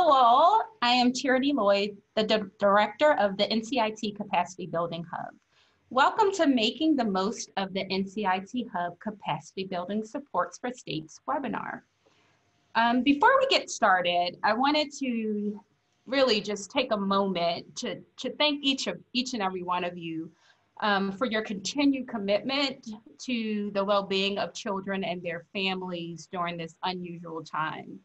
Hello all, I am Tyranny Lloyd, the Director of the NCIT Capacity-Building Hub. Welcome to Making the Most of the NCIT Hub Capacity Building Supports for States webinar. Before we get started, I wanted to really just take a moment to thank each and every one of you for your continued commitment to the well-being of children and their families during this unusual time.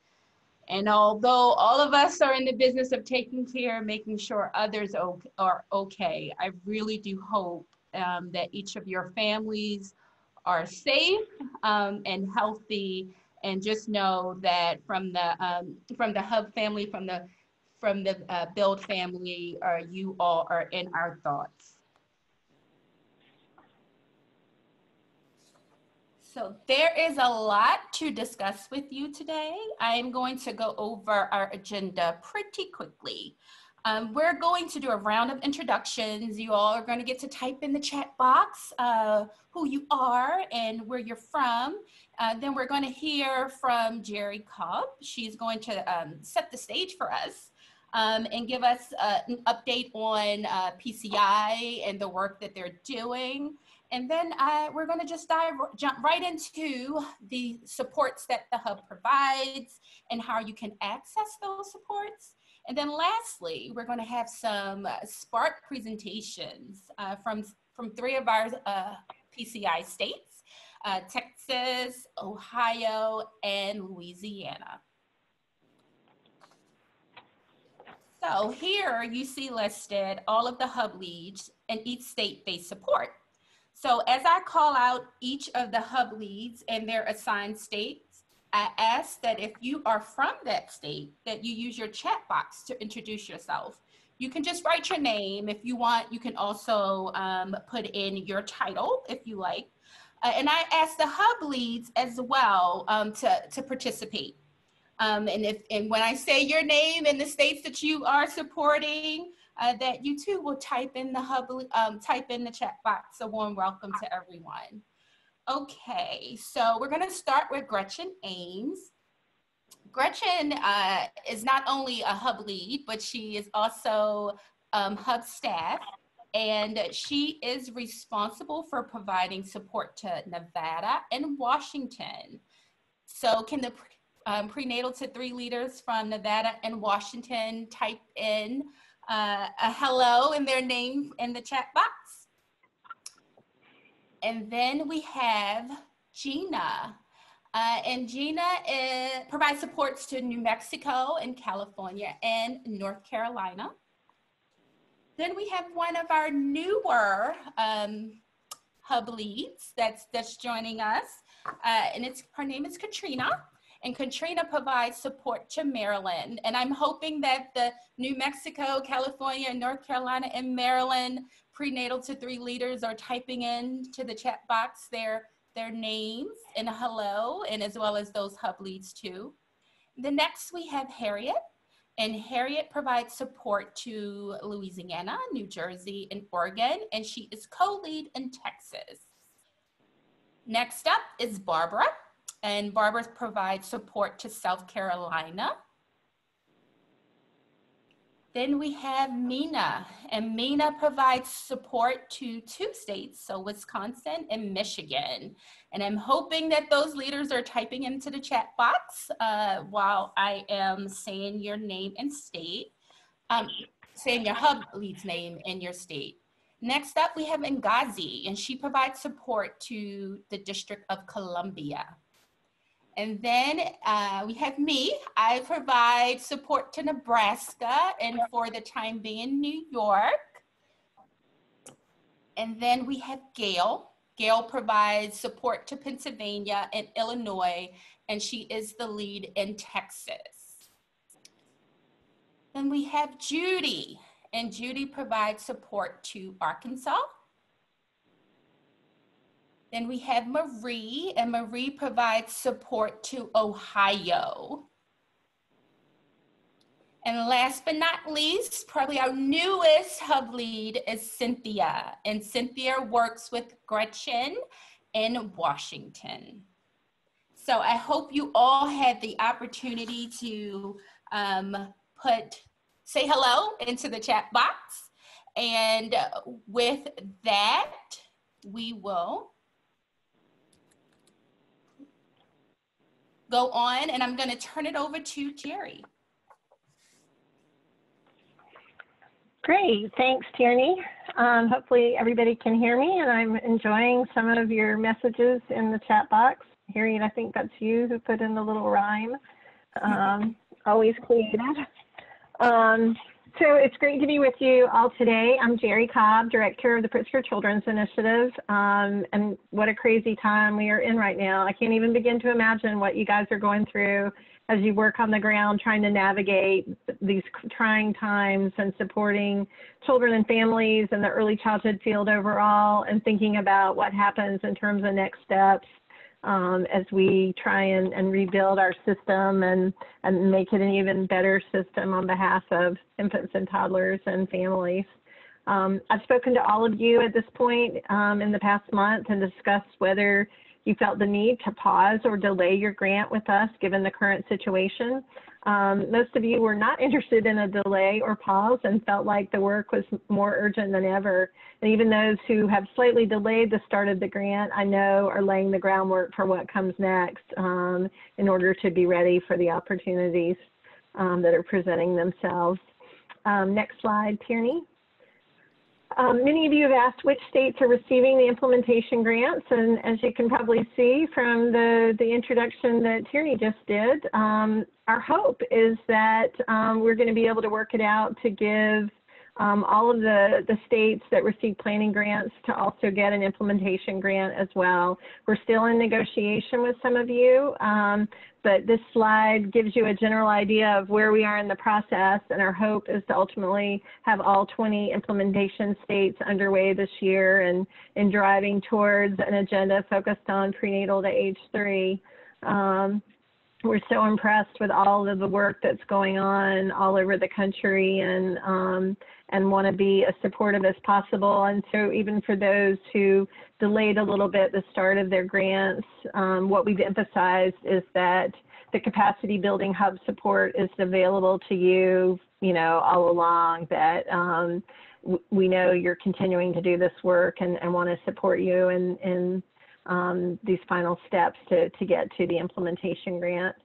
And although all of us are in the business of taking care, making sure others are okay, I really do hope that each of your families are safe and healthy, and just know that from the Hub family, from the Build family, you all are in our thoughts. So there is a lot to discuss with you today. I'm going to go over our agenda pretty quickly. We're going to do a round of introductions. You all are going to get to type in the chat box who you are and where you're from. Then we're going to hear from Jerry Cobb. She's going to set the stage for us and give us an update on PCI and the work that they're doing. And then we're going to just jump right into the supports that the Hub provides and how you can access those supports. And then lastly, we're going to have some Spark presentations from three of our PCI states, Texas, Ohio, and Louisiana. So here you see listed all of the Hub leads and each state they support. So as I call out each of the Hub leads and their assigned states, I ask that if you are from that state, that you use your chat box to introduce yourself. You can just write your name. If you want, you can also put in your title if you like. And I ask the Hub leads as well to participate. And when I say your name and the states that you are supporting, that you too will type in the chat box. A warm welcome to everyone. Okay, so we're going to start with Gretchen Ames. Gretchen is not only a Hub lead, but she is also Hub staff, and she is responsible for providing support to Nevada and Washington. So can the prenatal to 3 leaders from Nevada and Washington type in a hello in their name in the chat box? And then we have Gina. And Gina provides supports to New Mexico and California and North Carolina. Then we have one of our newer Hub leads that's joining us. And her name is Katrina. And Katrina provides support to Maryland. And I'm hoping that the New Mexico, California, North Carolina, and Maryland prenatal to 3 leaders are typing in to the chat box their names and a hello, and as well as those Hub leads too. The next we have Harriet. And Harriet provides support to Louisiana, New Jersey, and Oregon. And she is co-lead in Texas. Next up is Barbara. And Barbara provides support to South Carolina. Then we have Mina, and Mina provides support to 2 states, so Wisconsin and Michigan. And I'm hoping that those leaders are typing into the chat box while I am saying your name and state, saying your Hub lead's name and your state. Next up, we have Ngazi, and she provides support to the District of Columbia. And then we have me. I provide support to Nebraska and for the time being, New York. And then we have Gail. Gail provides support to Pennsylvania and Illinois, and she is the lead in Texas. Then we have Judy, and Judy provides support to Arkansas. Then we have Marie, and Marie provides support to Ohio. And last but not least, probably our newest Hub lead is Cynthia. And Cynthia works with Gretchen in Washington. So I hope you all had the opportunity to say hello into the chat box. And with that, we will go on, and I'm going to turn it over to Jerry. Great, thanks, Tierney. Hopefully everybody can hear me, and I'm enjoying some of your messages in the chat box. Harriet, I think that's you who put in the little rhyme. Always creative. So it's great to be with you all today. I'm Jerry Cobb, Director of the Pritzker Children's Initiative, and what a crazy time we are in right now. I can't even begin to imagine what you guys are going through as you work on the ground trying to navigate these trying times and supporting children and families in the early childhood field overall, and thinking about what happens in terms of next steps as we try and rebuild our system and make it an even better system on behalf of infants and toddlers and families. I've spoken to all of you at this point in the past month and discussed whether you felt the need to pause or delay your grant with us given the current situation. Most of you were not interested in a delay or pause and felt like the work was more urgent than ever. And even those who have slightly delayed the start of the grant, I know are laying the groundwork for what comes next in order to be ready for the opportunities that are presenting themselves. Next slide, Tierney. Many of you have asked which states are receiving the implementation grants, and as you can probably see from the introduction that Tierney just did, our hope is that we're going to be able to work it out to give all of the states that receive planning grants to also get an implementation grant as well. We're still in negotiation with some of you, but this slide gives you a general idea of where we are in the process, and our hope is to ultimately have all 20 implementation states underway this year and driving towards an agenda focused on prenatal to age 3. We're so impressed with all of the work that's going on all over the country, and want to be as supportive as possible. And so even for those who delayed a little bit the start of their grants, what we've emphasized is that the Capacity Building Hub support is available to you, all along, that we know you're continuing to do this work and want to support you in these final steps to get to the implementation grant.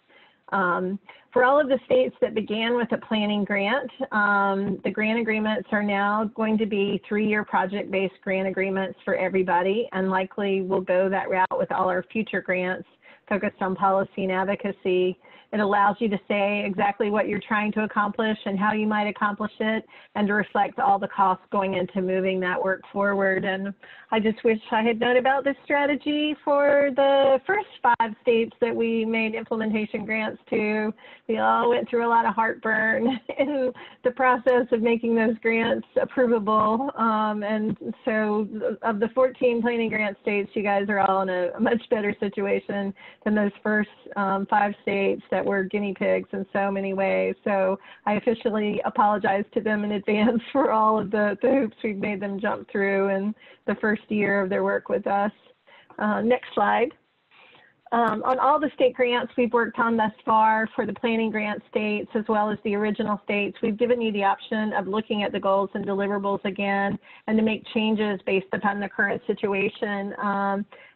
For all of the states that began with a planning grant, the grant agreements are now going to be 3-year project-based grant agreements for everybody, and likely will go that route with all our future grants focused on policy and advocacy. It allows you to say exactly what you're trying to accomplish and how you might accomplish it, and to reflect all the costs going into moving that work forward. And I just wish I had known about this strategy for the first 5 states that we made implementation grants to. We all went through a lot of heartburn in the process of making those grants approvable. And so of the 14 planning grant states, you guys are all in a much better situation than those first 5 states that were guinea pigs in so many ways. So I officially apologize to them in advance for all of the hoops we've made them jump through in the first year of their work with us. Next slide. On all the state grants we've worked on thus far for the planning grant states as well as the original states, we've given you the option of looking at the goals and deliverables again and to make changes based upon the current situation.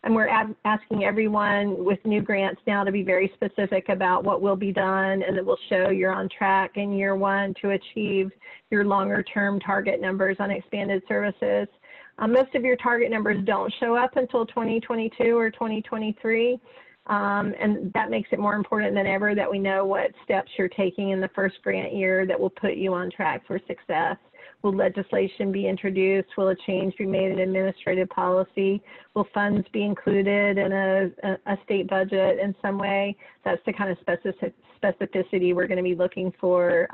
And we're asking everyone with new grants now to be very specific about what will be done, and that will show you're on track in year 1 to achieve your longer term target numbers on expanded services. Most of your target numbers don't show up until 2022 or 2023. And that makes it more important than ever that we know what steps you're taking in the first grant year that will put you on track for success. Will legislation be introduced? Will a change be made in administrative policy? Will funds be included in a state budget in some way? That's the kind of specificity we're going to be looking for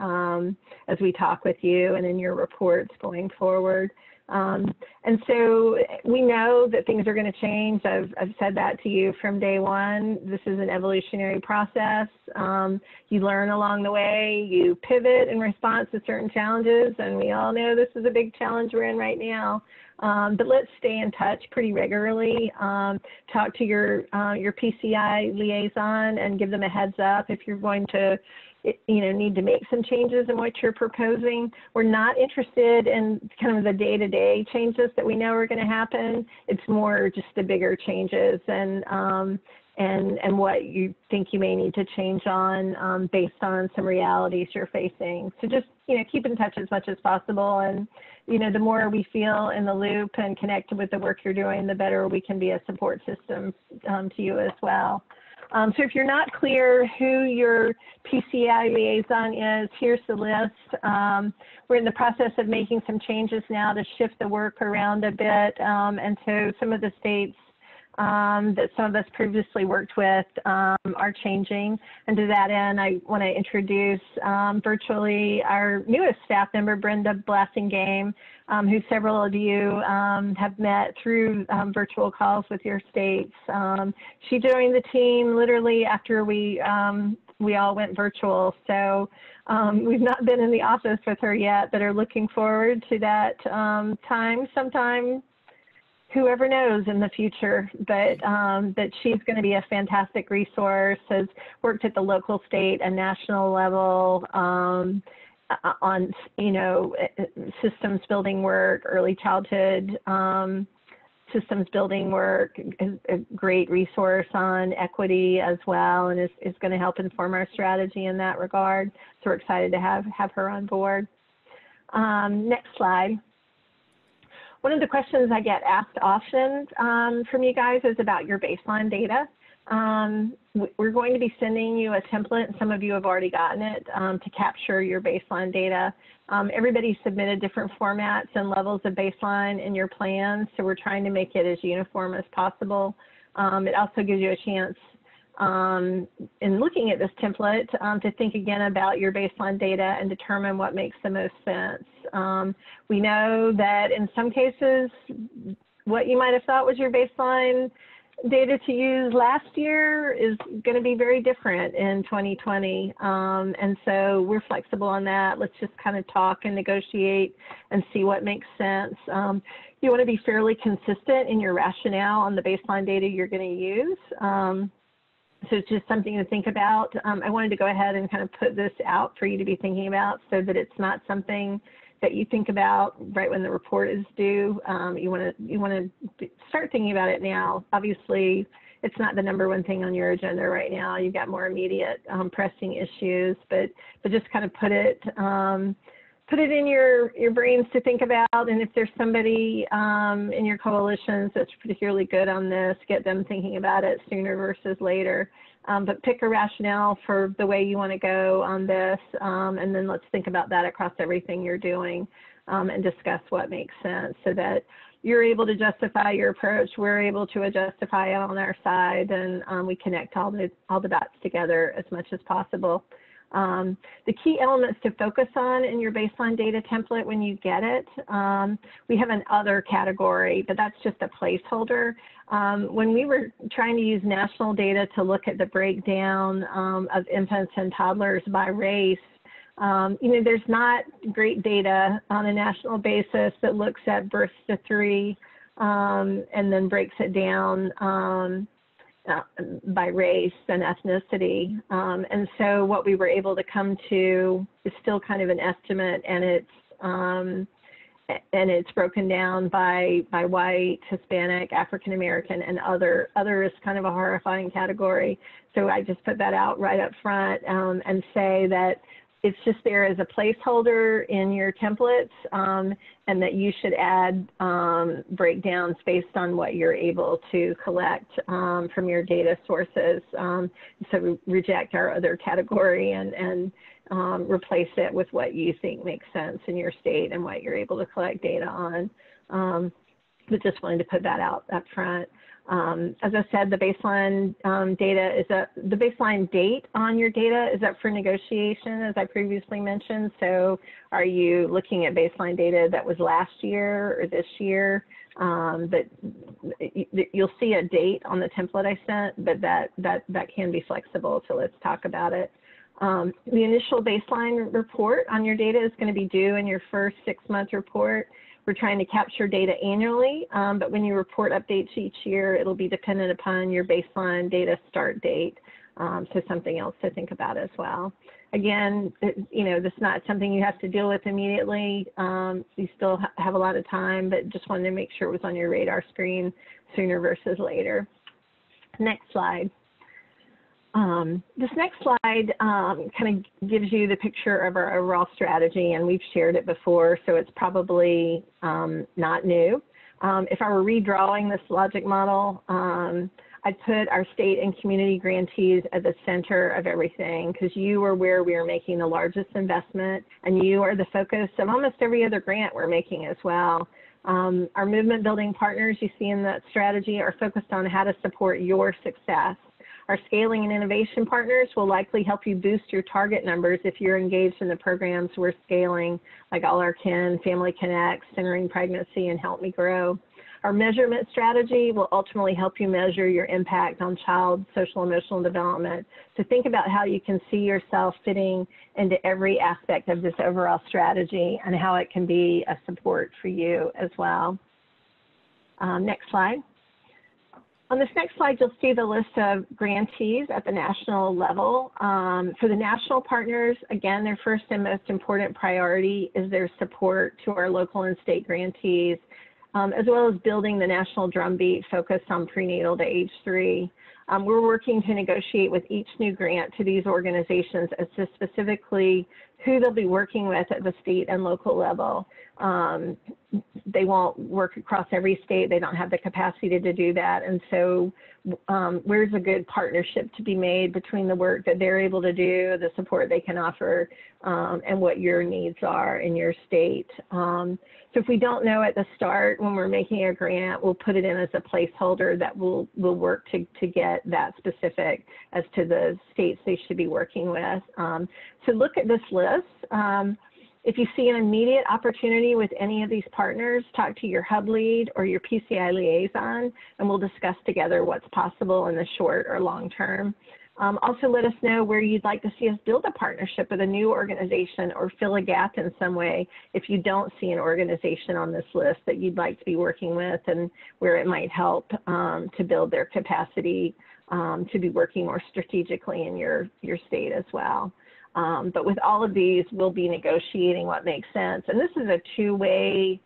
as we talk with you and in your reports going forward. And so we know that things are going to change. I've said that to you from day one. This is an evolutionary process. You learn along the way, you pivot in response to certain challenges, and we all know this is a big challenge we're in right now. But let's stay in touch pretty regularly. Talk to your PCI liaison and give them a heads up if you're going to need to make some changes in what you're proposing. We're not interested in kind of the day-to-day changes that we know are going to happen. It's more just the bigger changes and what you think you may need to change on based on some realities you're facing. So just, keep in touch as much as possible. And, the more we feel in the loop and connected with the work you're doing, the better we can be a support system to you as well. So if you're not clear who your PCI liaison is, here's the list. We're in the process of making some changes now to shift the work around a bit. And so some of the states that some of us previously worked with are changing. And to that end, I want to introduce virtually our newest staff member, Brenda Blassingame, who several of you have met through virtual calls with your states. She joined the team literally after we all went virtual. So we've not been in the office with her yet, but are looking forward to that time sometime. Whoever knows in the future, but she's going to be a fantastic resource, has worked at the local, state, and national level on, systems building work, early childhood systems building work, a great resource on equity as well, and is going to help inform our strategy in that regard. So we're excited to have her on board. Next slide. One of the questions I get asked often from you guys is about your baseline data. We're going to be sending you a template, and some of you have already gotten it, to capture your baseline data. Everybody submitted different formats and levels of baseline in your plans, so we're trying to make it as uniform as possible. It also gives you a chance in looking at this template to think again about your baseline data and determine what makes the most sense. We know that in some cases, what you might have thought was your baseline data to use last year is going to be very different in 2020. And so we're flexible on that. Let's just kind of talk and negotiate and see what makes sense. You want to be fairly consistent in your rationale on the baseline data you're going to use. So it's just something to think about. I wanted to go ahead and kind of put this out for you to be thinking about so that it's not something that you think about right when the report is due. You want to start thinking about it now. Obviously, it's not the #1 thing on your agenda right now. You've got more immediate pressing issues, but just kind of put it in your brains to think about. And if there's somebody in your coalitions that's particularly good on this, get them thinking about it sooner versus later. But pick a rationale for the way you want to go on this, and then let's think about that across everything you're doing and discuss what makes sense so that you're able to justify your approach, we're able to justify it on our side, and we connect all the dots together as much as possible. The key elements to focus on in your baseline data template when you get it, we have an other category, but that's just a placeholder. When we were trying to use national data to look at the breakdown of infants and toddlers by race, there's not great data on a national basis that looks at births to 3 and then breaks it down by race and ethnicity. And so what we were able to come to is still kind of an estimate, and it's broken down by white, Hispanic, African American, and other. Other is kind of a horrifying category. So I just put that out right up front and say that it's just there as a placeholder in your templates, and that you should add breakdowns based on what you're able to collect from your data sources. So reject our other category and replace it with what you think makes sense in your state and what you're able to collect data on. But just wanted to put that out up front. As I said, the baseline the baseline date on your data is up for negotiation, as I previously mentioned. So are you looking at baseline data that was last year or this year? But you'll see a date on the template I sent, but that can be flexible. So let's talk about it. The initial baseline report on your data is going to be due in your first 6-month report. We're trying to capture data annually, but when you report updates each year, it'll be dependent upon your baseline data start date. So something else to think about as well. Again, you know, this is not something you have to deal with immediately. You still have a lot of time, but just wanted to make sure it was on your radar screen sooner versus later. Next slide. This next slide kind of gives you the picture of our overall strategy, and we've shared it before, so it's probably not new. If I were redrawing this logic model, I'd put our state and community grantees at the center of everything, because you are where we are making the largest investment, and you are the focus of almost every other grant we're making as well. Our movement building partners you see in that strategy are focused on how to support your success. Our scaling and innovation partners will likely help you boost your target numbers if you're engaged in the programs we're scaling, like All Our Kin, Family Connect, Centering Pregnancy, and Help Me Grow. Our measurement strategy will ultimately help you measure your impact on child social emotional development. So think about how you can see yourself fitting into every aspect of this overall strategy and how it can be a support for you as well. Next slide. On this next slide, you'll see the list of grantees at the national level. For the national partners, again, their first and most important priority is their support to our local and state grantees, as well as building the national drumbeat focused on prenatal to age 3. We're working to negotiate with each new grant to these organizations as to specifically who they'll be working with at the state and local level. They won't work across every state. They don't have the capacity to do that. And so where's a good partnership to be made between the work that they're able to do, the support they can offer, and what your needs are in your state. So if we don't know at the start when we're making a grant, we'll put it in as a placeholder that we'll work to get that specific as to the states they should be working with. So look at this list. If you see an immediate opportunity with any of these partners, talk to your hub lead or your PCI liaison, and we'll discuss together what's possible in the short or long term. Also, let us know where you'd like to see us build a partnership with a new organization or fill a gap in some way if you don't see an organization on this list that you'd like to be working with and where it might help to build their capacity to be working more strategically in your state as well. But with all of these, we'll be negotiating what makes sense. And this is a two-way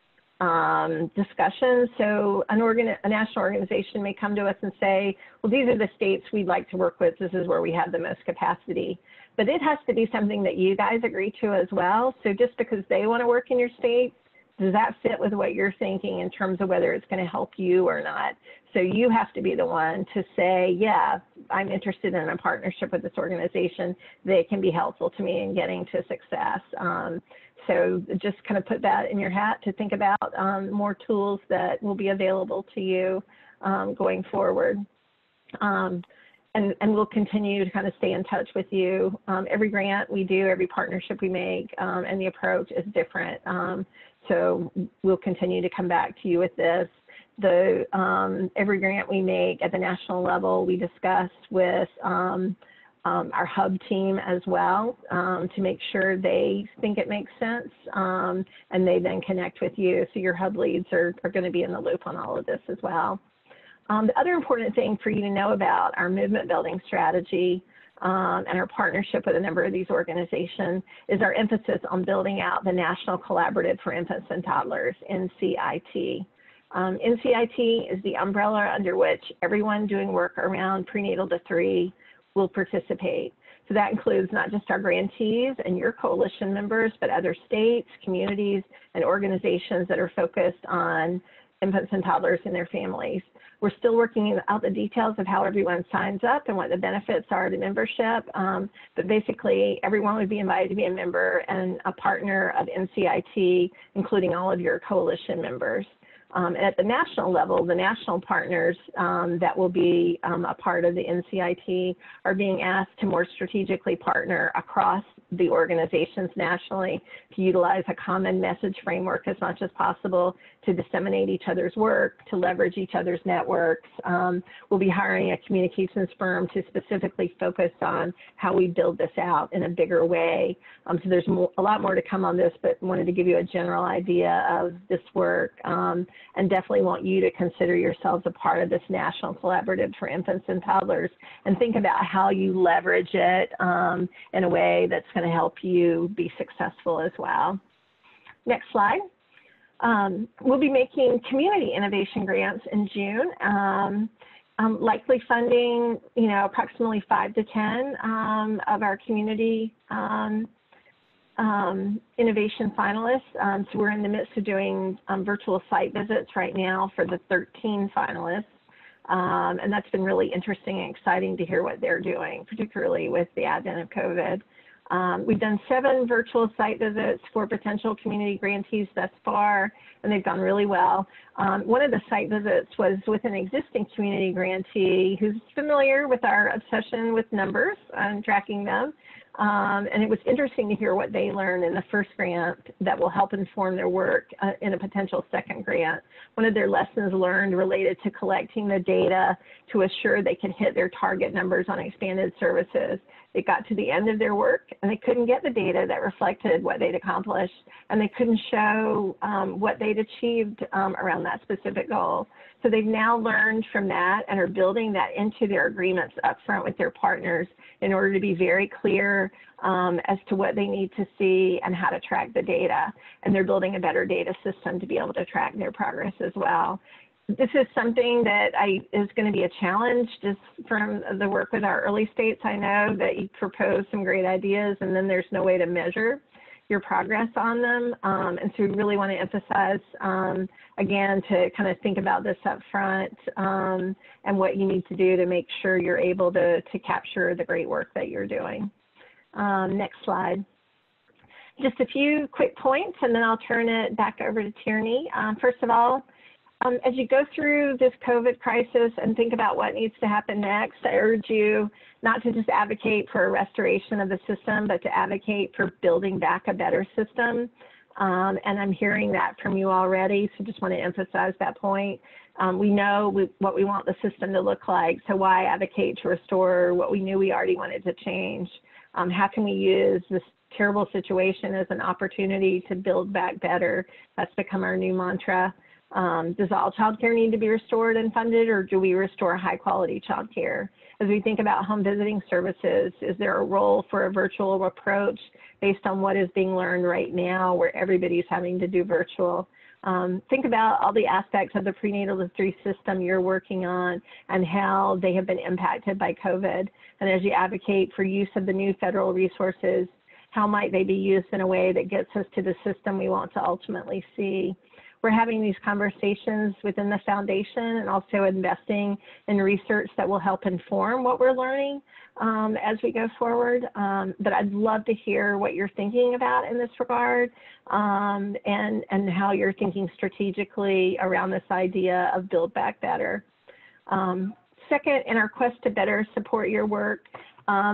discussion. So a national organization may come to us and say, well, these are the states we'd like to work with. This is where we have the most capacity. But it has to be something that you guys agree to as well. So just because they want to work in your state, does that fit with what you're thinking in terms of whether it's going to help you or not? So you have to be the one to say, yeah, I'm interested in a partnership with this organization. They can be helpful to me in getting to success. So just kind of put that in your hat to think about more tools that will be available to you going forward. And we'll continue to kind of stay in touch with you. Every grant we do, every partnership we make, and the approach is different. So we'll continue to come back to you with this. Every grant we make at the national level, we discuss with our hub team as well to make sure they think it makes sense, and they then connect with you. So your hub leads are going to be in the loop on all of this as well. The other important thing for you to know about our movement building strategy and our partnership with a number of these organizations is our emphasis on building out the National Collaborative for Infants and Toddlers, NCIT. NCIT is the umbrella under which everyone doing work around prenatal to 3 will participate. So that includes not just our grantees and your coalition members, but other states, communities, and organizations that are focused on infants and toddlers and their families. We're still working out the details of how everyone signs up and what the benefits are to membership, but basically everyone would be invited to be a member and a partner of NCIT, including all of your coalition members. And at the national level, the national partners that will be a part of the NCIT are being asked to more strategically partner across the organizations nationally to utilize a common message framework as much as possible to disseminate each other's work, to leverage each other's networks. We'll be hiring a communications firm to specifically focus on how we build this out in a bigger way. So there's a lot more to come on this, but wanted to give you a general idea of this work, and definitely want you to consider yourselves a part of this national collaborative for infants and toddlers, and think about how you leverage it in a way that's going to help you be successful as well. Next slide. We'll be making community innovation grants in June. Likely funding, approximately 5 to 10 of our community innovation finalists. So we're in the midst of doing virtual site visits right now for the 13 finalists. And that's been really interesting and exciting to hear what they're doing, particularly with the advent of COVID. We've done 7 virtual site visits for potential community grantees thus far, and they've gone really well. One of the site visits was with an existing community grantee who's familiar with our obsession with numbers and tracking them. And it was interesting to hear what they learned in the first grant that will help inform their work in a potential second grant. One of their lessons learned related to collecting the data to assure they could hit their target numbers on expanded services. They got to the end of their work and they couldn't get the data that reflected what they'd accomplished, and they couldn't show what they'd achieved around that specific goal. So they've now learned from that and are building that into their agreements up front with their partners in order to be very clear as to what they need to see and how to track the data. And they're building a better data system to be able to track their progress as well. This is something that is going to be a challenge just from the work with our early states. I know that you propose some great ideas and then there's no way to measure your progress on them. And so we really want to emphasize, again, to kind of think about this up front and what you need to do to make sure you're able to capture the great work that you're doing. Next slide. Just a few quick points and then I'll turn it back over to Tierney. First of all, as you go through this COVID crisis and think about what needs to happen next, I urge you not to just advocate for a restoration of the system, but to advocate for building back a better system. And I'm hearing that from you already, so just want to emphasize that point. We know what we want the system to look like, so why advocate to restore what we knew we already wanted to change? How can we use this terrible situation as an opportunity to build back better? That's become our new mantra. Does all child care need to be restored and funded, or do we restore high quality child care? As we think about home visiting services, is there a role for a virtual approach based on what is being learned right now where everybody's having to do virtual? Think about all the aspects of the prenatal to 3 system you're working on and how they have been impacted by COVID. And as you advocate for use of the new federal resources, how might they be used in a way that gets us to the system we want to ultimately see? We're having these conversations within the foundation and also investing in research that will help inform what we're learning as we go forward. But I'd love to hear what you're thinking about in this regard and how you're thinking strategically around this idea of build back better. Second, in our quest to better support your work,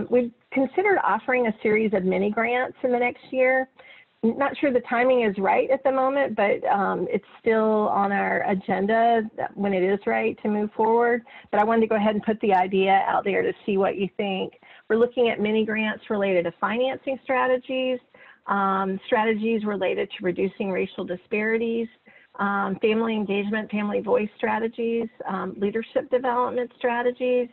we've considered offering a series of mini grants in the next year. Not sure the timing is right at the moment, but it's still on our agenda when it is right to move forward. But I wanted to go ahead and put the idea out there to see what you think. We're looking at mini grants related to financing strategies, strategies related to reducing racial disparities, family engagement, family voice strategies, leadership development strategies,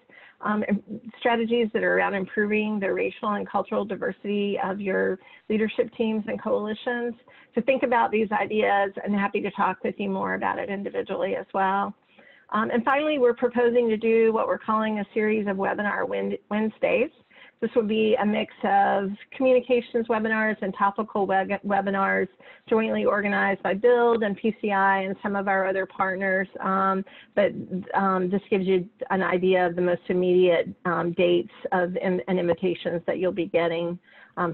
strategies that are around improving the racial and cultural diversity of your leadership teams and coalitions. So think about these ideas and happy to talk with you more about it individually as well. And finally, we're proposing to do what we're calling a series of webinar Wednesdays. This will be a mix of communications webinars and topical webinars jointly organized by Build and PCI and some of our other partners. But this gives you an idea of the most immediate dates and invitations that you'll be getting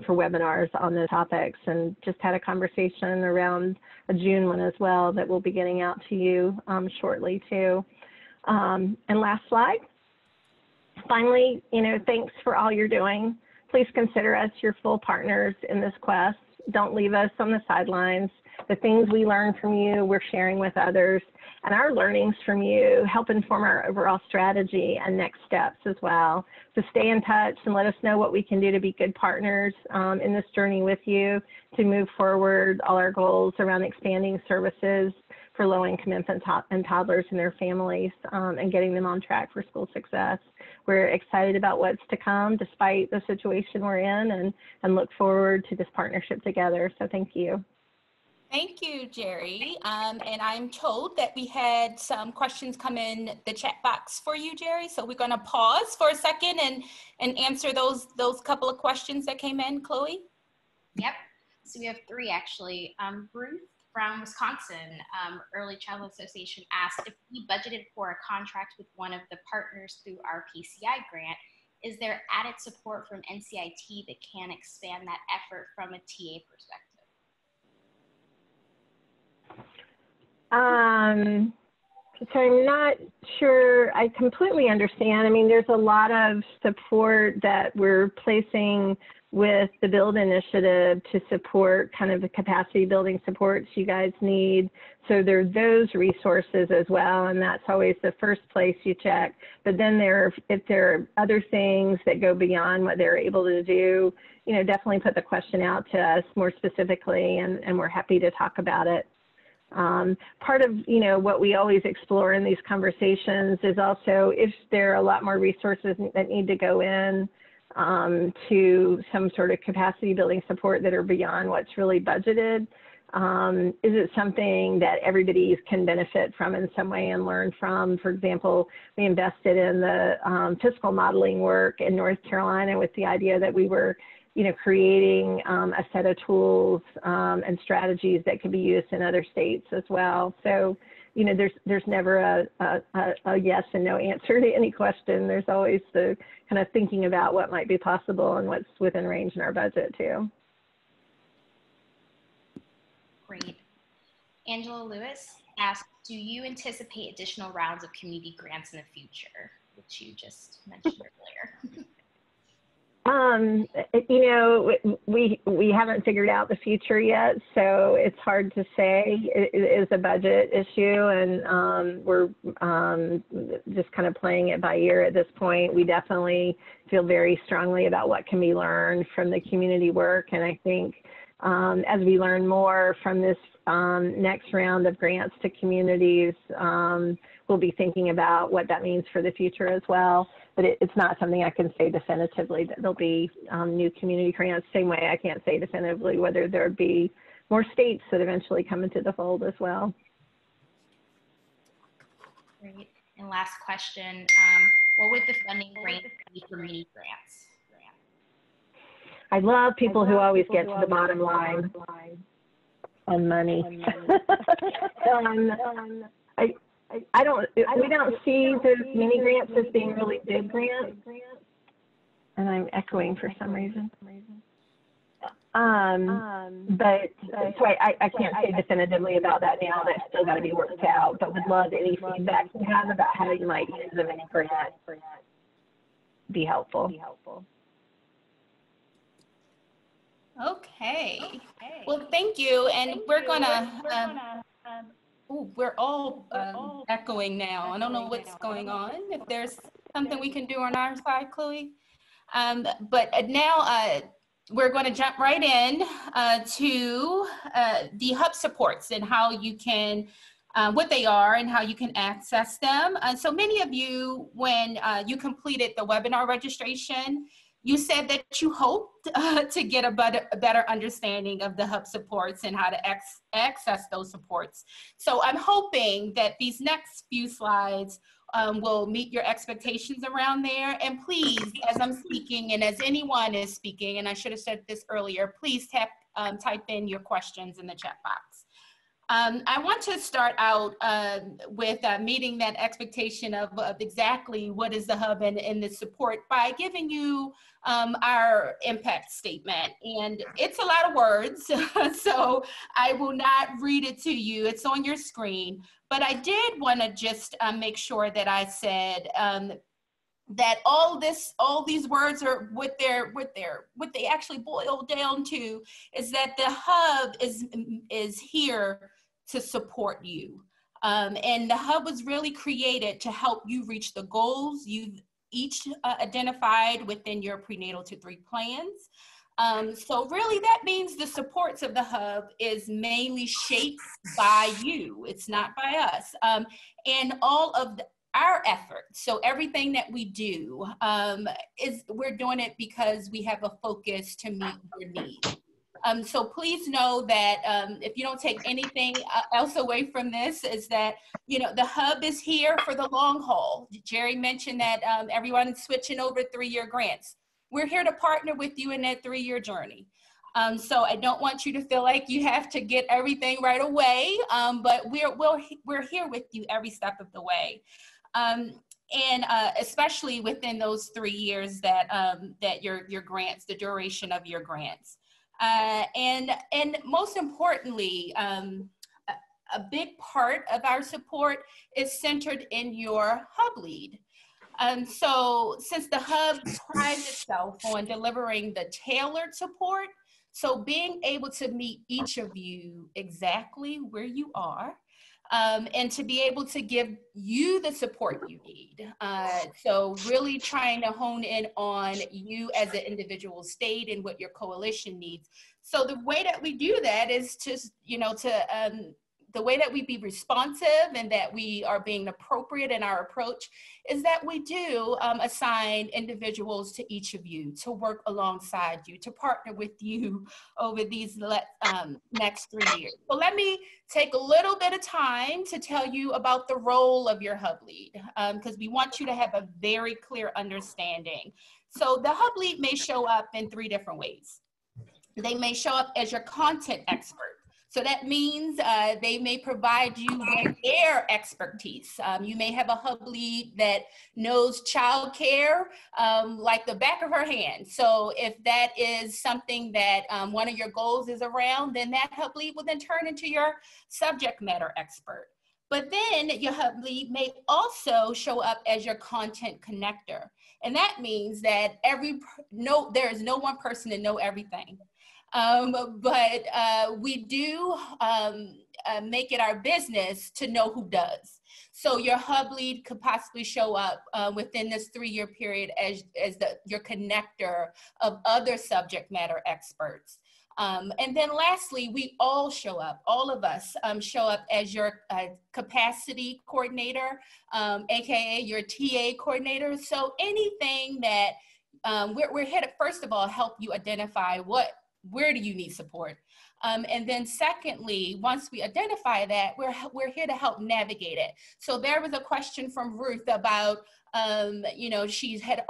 for webinars on the topics, and just had a conversation around a June one as well that we'll be getting out to you shortly too. And last slide. Finally, thanks for all you're doing please consider us your full partners in this quest. Don't leave us on the sidelines. The things we learn from you, we're sharing with others, and our learnings from you help inform our overall strategy and next steps as well. So stay in touch and let us know what we can do to be good partners in this journey with you to move forward all our goals around expanding services for low-income infants and toddlers and their families, and getting them on track for school success. We're excited about what's to come despite the situation we're in, and look forward to this partnership together. So thank you. Thank you, Jerry. And I'm told that we had some questions come in the chat box for you, Jerry. So we're going to pause for a second and answer those couple of questions that came in. Chloe? Yep. So we have 3 actually. Ruth from Wisconsin, Early Childhood Association, asked if we budgeted for a contract with one of the partners through our PCI grant, is there added support from NCIT that can expand that effort from a TA perspective? So I'm not sure I completely understand. I mean, there's a lot of support that we're placing with the Build initiative to support kind of the capacity building supports you guys need. So there are those resources as well, and that's always the first place you check. But then if there are other things that go beyond what they're able to do, you know, definitely put the question out to us more specifically, and we're happy to talk about it. Part of, you know, what we always explore in these conversations is also if there are a lot more resources that need to go in to some sort of capacity building support that are beyond what's really budgeted. Is it something that everybody can benefit from in some way and learn from? For example, we invested in the fiscal modeling work in North Carolina with the idea that we were, you know, creating a set of tools and strategies that could be used in other states as well. So, you know, there's never a yes and no answer to any question. There's always the kind of thinking about what might be possible and what's within range in our budget too. Great. Angela Lewis asked, do you anticipate additional rounds of community grants in the future, which you just mentioned earlier? You know, we haven't figured out the future yet, so it's hard to say. It is a budget issue, and we're just kind of playing it by ear at this point. We definitely feel very strongly about what can be learned from the community work, and I think as we learn more from this next round of grants to communities, we'll be thinking about what that means for the future as well. But it's not something I can say definitively that there'll be new community grants. Same way I can't say definitively whether there'd be more states that eventually come into the fold as well. Great. And last question, what would the funding range be for mini grants? I love people who always get to the bottom line on money. We don't see the mini grants as being really big grants, and I'm echoing for some reason. But so I can't say definitively about that now. That's still got to be worked out. But would love any feedback you have about how you might use a mini grant. Be helpful. Okay. Well, thank you. And we're gonna. We're all echoing now. I don't know what's going on. If there's something we can do on our side, Chloe. But now we're going to jump right in to the hub supports and how you can, what they are and how you can access them. So many of you, when you completed the webinar registration, you said that you hoped to get a better understanding of the hub supports and how to access those supports. So I'm hoping that these next few slides will meet your expectations around there. And please, as I'm speaking and as anyone is speaking, and I should have said this earlier, please type in your questions in the chat box. I want to start out with meeting that expectation of exactly what is the hub and the support by giving you our impact statement. And it's a lot of words, so I will not read it to you. It's on your screen. But I did want to just make sure that I said that all these words are what they actually boil down to is that the hub is here to support you. And the hub was really created to help you reach the goals you've each identified within your prenatal to 3 plans. So really that means the supports of the hub is mainly shaped by you. It's not by us. And all of our effort. So everything that we do we're doing it because we have a focus to meet your needs. So please know that if you don't take anything else away from this, is that, you know, the hub is here for the long haul. Jerry mentioned that everyone is switching over 3-year grants. We're here to partner with you in that 3-year journey. So I don't want you to feel like you have to get everything right away, but we're here with you every step of the way. And especially within those 3 years that your grants, the duration of your grants. And most importantly, a big part of our support is centered in your hub lead. So since the hub prides itself on delivering the tailored support, so being able to meet each of you exactly where you are, and to be able to give you the support you need. So really trying to hone in on you as an individual state and what your coalition needs. So the way that we do that is to, you know, the way that we be responsive and that we are being appropriate in our approach is that we do assign individuals to each of you to work alongside you, to partner with you over these next 3 years. So let me take a little bit of time to tell you about the role of your hub lead, because we want you to have a very clear understanding. So the hub lead may show up in 3 different ways. They may show up as your content expert. So that means they may provide you with their expertise. You may have a hub lead that knows childcare like the back of her hand. So if that is something that one of your goals is around, then that hub lead will then turn into your subject matter expert. But then your hub lead may also show up as your content connector. And that means that there is no one person to know everything. But we do make it our business to know who does. So your hub lead could possibly show up within this 3-year period as your connector of other subject matter experts. And then lastly, we all show up, all of us show up as your capacity coordinator, AKA your TA coordinator. So anything that we're here to, first of all, help you identify where do you need support? And then secondly, once we identify that, we're here to help navigate it. So there was a question from Ruth about, you know, she has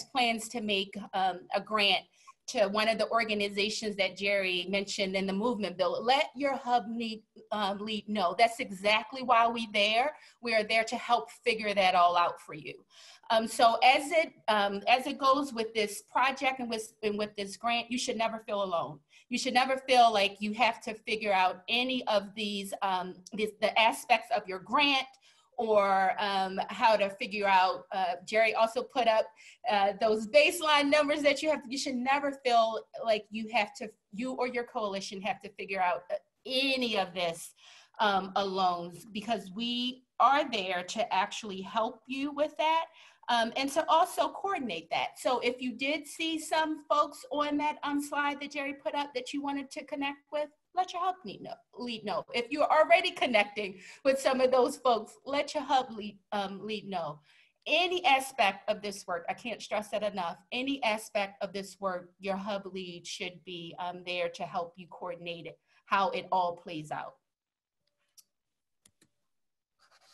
plans to make a grant to one of the organizations that Jerry mentioned in the movement bill. Let your hub lead know. That's exactly why we're there. We are there to help figure that all out for you. So as it goes with this project and with this grant, you should never feel alone. You should never feel like you have to figure out any of the aspects of your grant or how to figure out, Jerry also put up those baseline numbers that you should never feel like you or your coalition have to figure out any of this alone, because we are there to actually help you with that. And to also coordinate that. So if you did see some folks on that slide that Jerry put up that you wanted to connect with, let your hub lead know. If you're already connecting with some of those folks, let your hub lead know. Any aspect of this work, I can't stress that enough, any aspect of this work, your hub lead should be there to help you coordinate it, how it all plays out.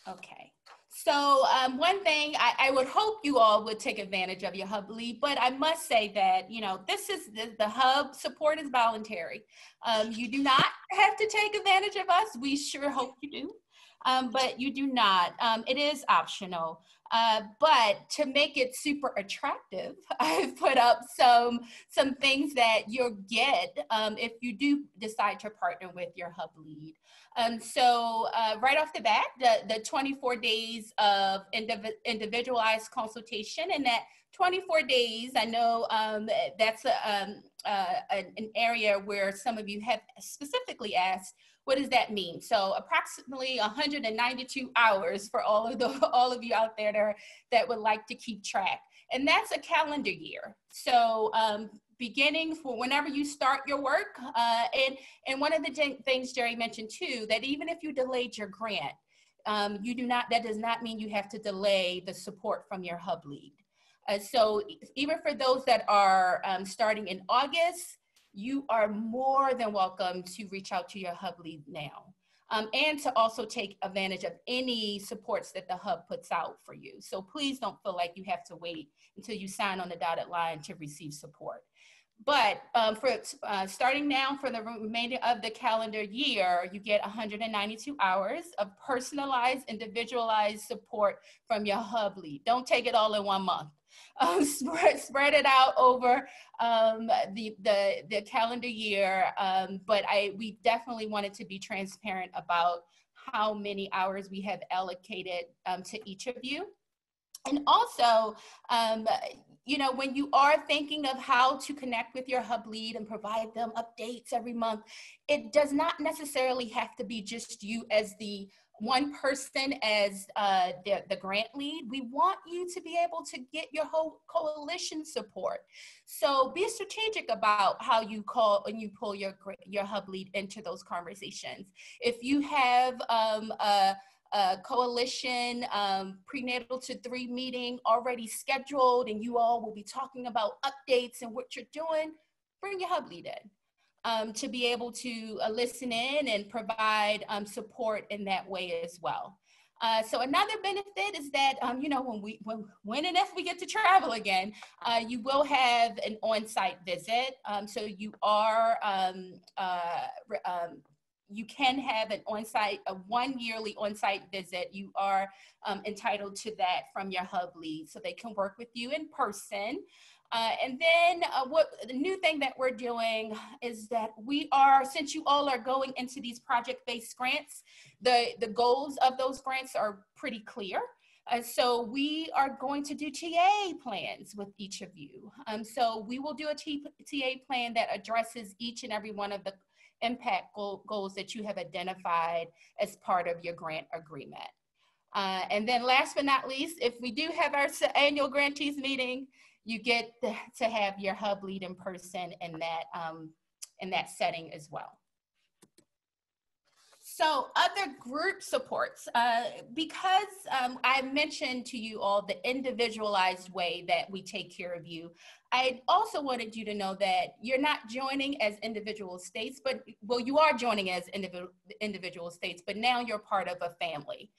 Okay. So one thing, I would hope you all would take advantage of your hub lead, but I must say that, you know, this is the hub support is voluntary. You do not have to take advantage of us. We sure hope you do, but you do not. It is optional. But to make it super attractive, I've put up some things that you'll get if you do decide to partner with your Hub lead. So right off the bat, the 24 days of individualized consultation, and that 24 days, I know that's an area where some of you have specifically asked, what does that mean? So approximately 192 hours for all of you out there that would like to keep track. And that's a calendar year. So beginning for whenever you start your work, and one of the things Jerry mentioned too, that even if you delayed your grant, that does not mean you have to delay the support from your Hub lead. So even for those that are starting in August, you are more than welcome to reach out to your Hub lead now, and to also take advantage of any supports that the Hub puts out for you. So please don't feel like you have to wait until you sign on the dotted line to receive support. But for starting now for the remainder of the calendar year, you get 192 hours of personalized, individualized support from your Hub lead. Don't take it all in 1 month. Spread it out over the calendar year, but we definitely wanted to be transparent about how many hours we have allocated to each of you. And also, you know, when you are thinking of how to connect with your Hub lead and provide them updates every month, it does not necessarily have to be just you as the one person as the grant lead. We want you to be able to get your whole coalition support. So be strategic about how you call and you pull your Hub lead into those conversations. If you have a coalition prenatal to 3 meeting already scheduled and you all will be talking about updates and what you're doing, bring your Hub lead in. To be able to listen in and provide support in that way as well. So another benefit is that, you know, when and if we get to travel again, you will have an on-site visit. So you are, you can have an on-site, a 1 yearly on-site visit. You are entitled to that from your Hub lead, so they can work with you in person. And then the new thing that we're doing is that since you all are going into these project-based grants, the goals of those grants are pretty clear. So we are going to do TA plans with each of you. So we will do a TA plan that addresses each and every one of the impact goals that you have identified as part of your grant agreement. And then last but not least, if we do have our annual grantees meeting, you get to have your Hub lead in person in that setting as well. So other group supports, because I mentioned to you all the individualized way that we take care of you, I also wanted you to know that you're not joining as individual states, but, well, you are joining as individual states, but now you're part of a family.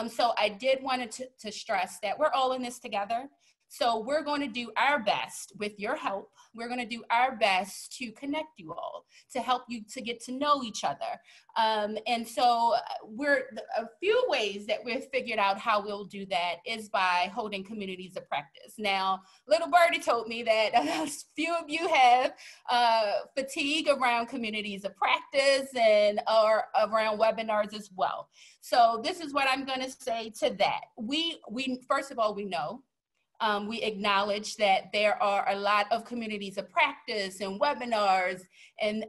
So I did want to stress that we're all in this together. So we're going to do our best with your help. We're going to do our best to connect you all, to help you to get to know each other. And so a few ways that we've figured out how we'll do that is by holding communities of practice. Now, little birdie told me that a few of you have fatigue around communities of practice or around webinars as well. So this is what I'm going to say to that. We first of all, we know. We acknowledge that there are a lot of communities of practice and webinars and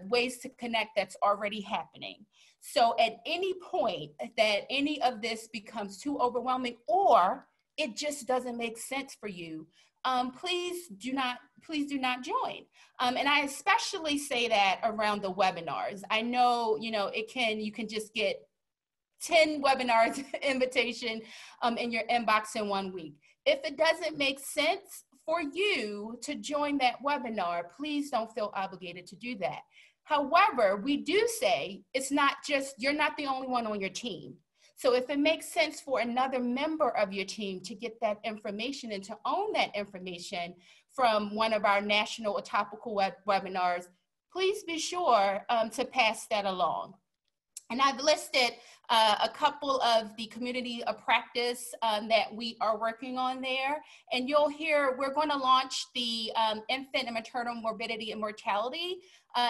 ways to connect that's already happening. So at any point that any of this becomes too overwhelming or it just doesn't make sense for you, please do not join. And I especially say that around the webinars. I know, you know, you can just get 10 webinars invitation in your inbox in 1 week. If it doesn't make sense for you to join that webinar, please don't feel obligated to do that. However, we do say you're not the only one on your team. So if it makes sense for another member of your team to get that information and to own that information from one of our national topical webinars, please be sure to pass that along. And I've listed a couple of the community of practice that we are working on there. And you'll hear, we're going to launch the infant and maternal morbidity and mortality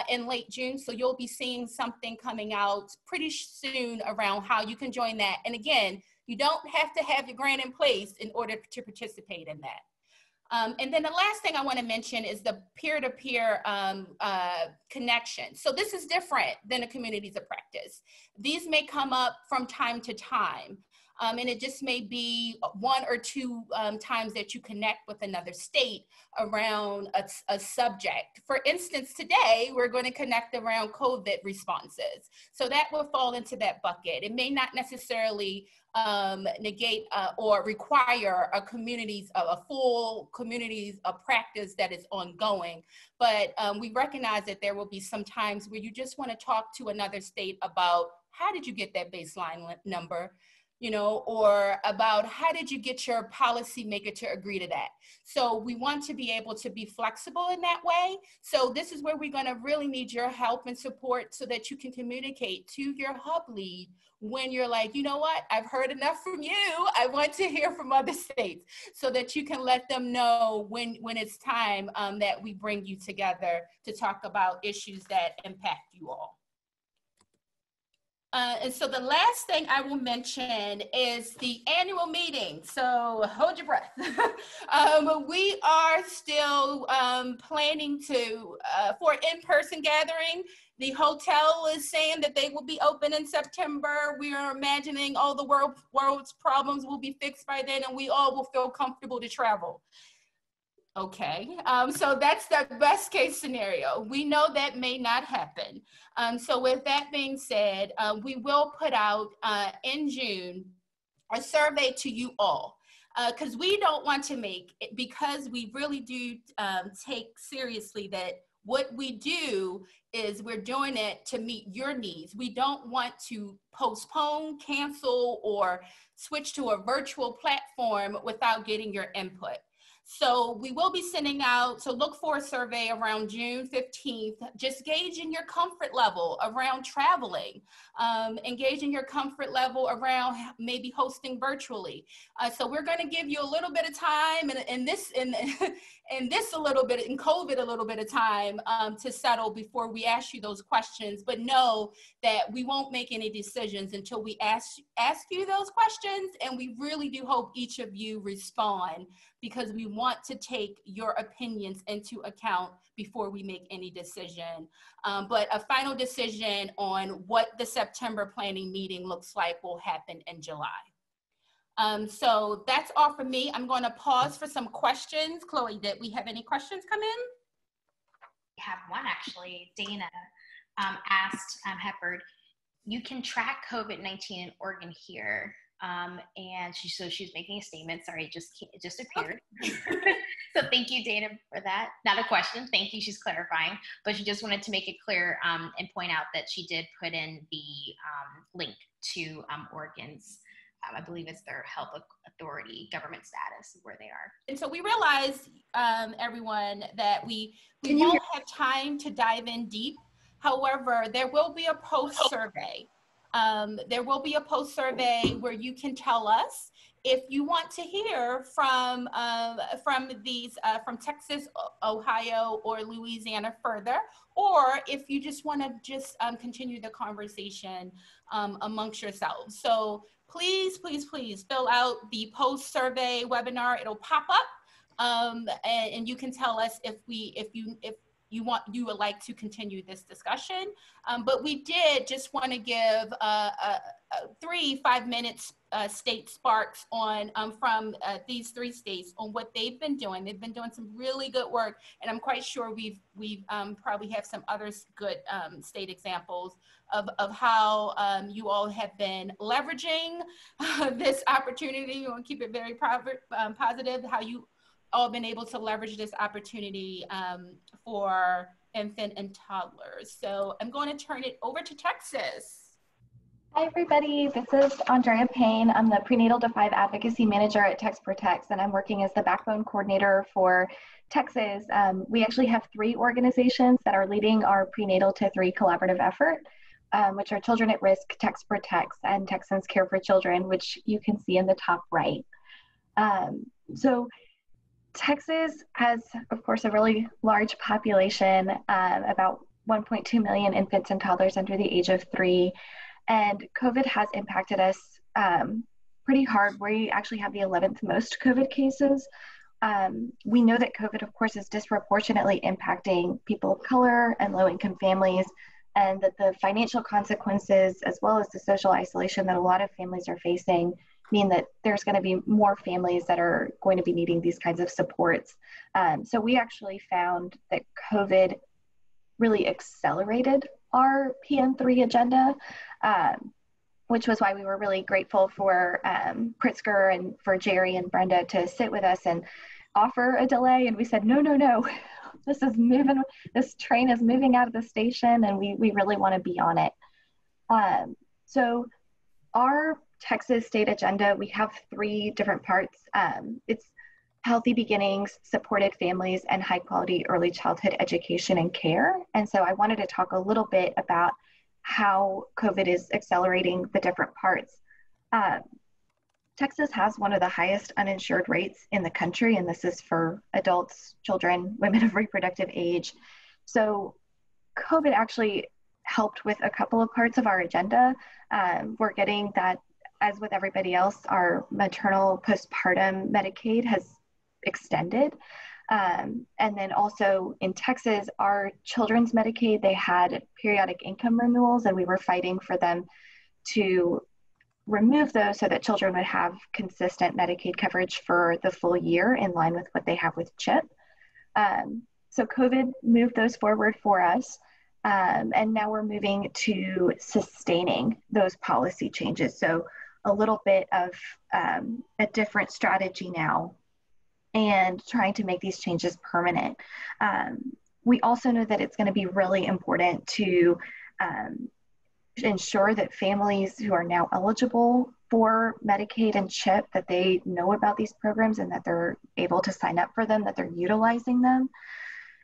in late June. So you'll be seeing something coming out pretty soon around how you can join that. And again, you don't have to have your grant in place in order to participate in that. And then the last thing I want to mention is the peer-to-peer connection. So this is different than the communities of practice. These may come up from time to time, and it just may be 1 or 2 times that you connect with another state around a subject. For instance, today we're going to connect around COVID responses. So that will fall into that bucket. It may not necessarily negate or require a full communities of practice that is ongoing. But we recognize that there will be some times where you just want to talk to another state about how did you get that baseline number, you know, or about how did you get your policymaker to agree to that. So we want to be able to be flexible in that way. So this is where we're going to really need your help and support so that you can communicate to your hub lead when you're like, you know what, I've heard enough from you. I want to hear from other states, so that you can let them know when it's time that we bring you together to talk about issues that impact you all. And so the last thing I will mention is the annual meeting. So hold your breath. We are still planning for in-person gathering. The hotel is saying that they will be open in September. We are imagining all the world's problems will be fixed by then, and we all will feel comfortable to travel. Okay, so that's the best case scenario. We know that may not happen. So with that being said, we will put out in June a survey to you all, because we don't want to make it, because we really do take seriously that what we do is we're doing it to meet your needs. We don't want to postpone, cancel, or switch to a virtual platform without getting your input. So we will be sending out, so look for a survey around June 15th, just gauging your comfort level around traveling, engaging your comfort level around maybe hosting virtually. So we're going to give you a little bit of time and this a little bit, in COVID, a little bit of time to settle before we ask you those questions. But know that we won't make any decisions until we ask you those questions, and we really do hope each of you respond, because we want to take your opinions into account before we make any decision. But a final decision on what the September planning meeting looks like will happen in July. So that's all for me. I'm going to pause for some questions. Chloe, did we have any questions come in? We have one actually. Dana asked Hepburn, you can track COVID-19 in Oregon here. And so she's making a statement. Sorry, it just appeared. Okay. So thank you, Dana, for that. Not a question. Thank you. She's clarifying, but she just wanted to make it clear and point out that she did put in the link to Oregon's, I believe it's their health authority government status, where they are. And so we realize, everyone, that we won't have time to dive in deep. However, there will be a post survey. There will be a post survey where you can tell us if you want to hear from Texas, Ohio, or Louisiana further, or if you just want to continue the conversation amongst yourselves. So please, please, please fill out the post survey webinar. It'll pop up, and you can tell us if you would like to continue this discussion. But we did just want to give 3 5-minute state sparks on from these 3 states on what they've been doing. They've been doing some really good work, and I'm quite sure we've probably have some other good state examples of how you all have been leveraging this opportunity. We want to keep it very positive, how you all been able to leverage this opportunity for infant and toddlers. So I'm going to turn it over to Texas. Hi everybody, this is Andrea Payne. I'm the Prenatal to 5 Advocacy Manager at Tex Protects, and I'm working as the backbone coordinator for Texas. We actually have 3 organizations that are leading our Prenatal to 3 collaborative effort. which are Children at Risk, Text Protects, and Texans Care for Children, which you can see in the top right. So Texas has, of course, a really large population, about 1.2 million infants and toddlers under the age of 3. And COVID has impacted us pretty hard. We actually have the 11th most COVID cases. We know that COVID, of course, is disproportionately impacting people of color and low-income families, and that the financial consequences, as well as the social isolation that a lot of families are facing, mean that there's going to be more families that are going to be needing these kinds of supports. So we actually found that COVID really accelerated our PN3 agenda, which was why we were really grateful for Pritzker and for Jerry and Brenda to sit with us and offer a delay. And we said, no, this is moving, this train is moving out of the station, and we really want to be on it. So our Texas state agenda, we have 3 different parts. It's healthy beginnings, supported families, and high quality early childhood education and care. And so I wanted to talk a little bit about how COVID is accelerating the different parts. Texas has one of the highest uninsured rates in the country, and this is for adults, children, women of reproductive age. So COVID actually helped with a couple of parts of our agenda. We're getting that, as with everybody else, our maternal postpartum Medicaid has extended. And then also in Texas, our children's Medicaid, they had periodic income renewals, and we were fighting for them to remove those so that children would have consistent Medicaid coverage for the full year in line with what they have with CHIP. So COVID moved those forward for us. And now we're moving to sustaining those policy changes. So a little bit of a different strategy now, and trying to make these changes permanent. We also know that it's going to be really important to ensure that families who are now eligible for Medicaid and CHIP, that they know about these programs and that they're able to sign up for them, that they're utilizing them.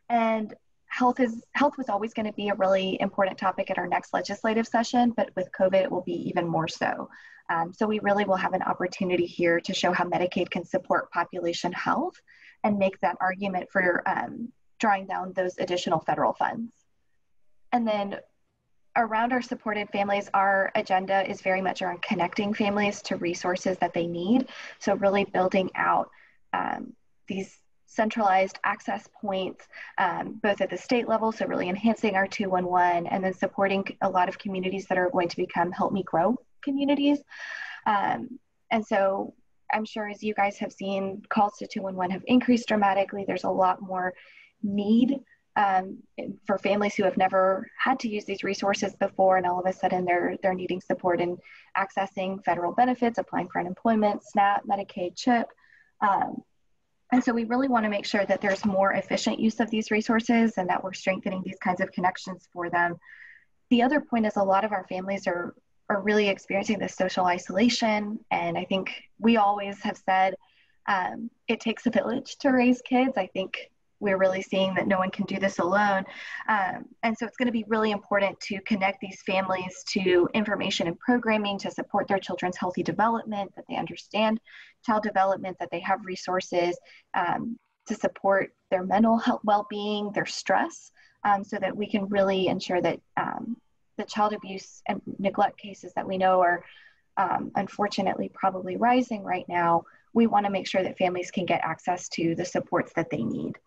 And health was always going to be a really important topic at our next legislative session, but with COVID, it will be even more so. So we really will have an opportunity here to show how Medicaid can support population health and make that argument for drawing down those additional federal funds. And then around our supported families, our agenda is very much around connecting families to resources that they need. So really building out these centralized access points, both at the state level, so really enhancing our 211, and then supporting a lot of communities that are going to become Help Me Grow communities. And so I'm sure, as you guys have seen, calls to 211 have increased dramatically. There's a lot more need for families who have never had to use these resources before, and all of a sudden they're needing support in accessing federal benefits, applying for unemployment, SNAP, Medicaid, CHIP. And so we really want to make sure that there's more efficient use of these resources and that we're strengthening these kinds of connections for them. The other point is a lot of our families are really experiencing this social isolation. And I think we always have said it takes a village to raise kids. I think we're really seeing that no one can do this alone. And so it's going to be really important to connect these families to information and programming to support their children's healthy development, that they understand child development, that they have resources to support their mental health, well-being, their stress, so that we can really ensure that the child abuse and neglect cases that we know are unfortunately probably rising right now, we want to make sure that families can get access to the supports that they need.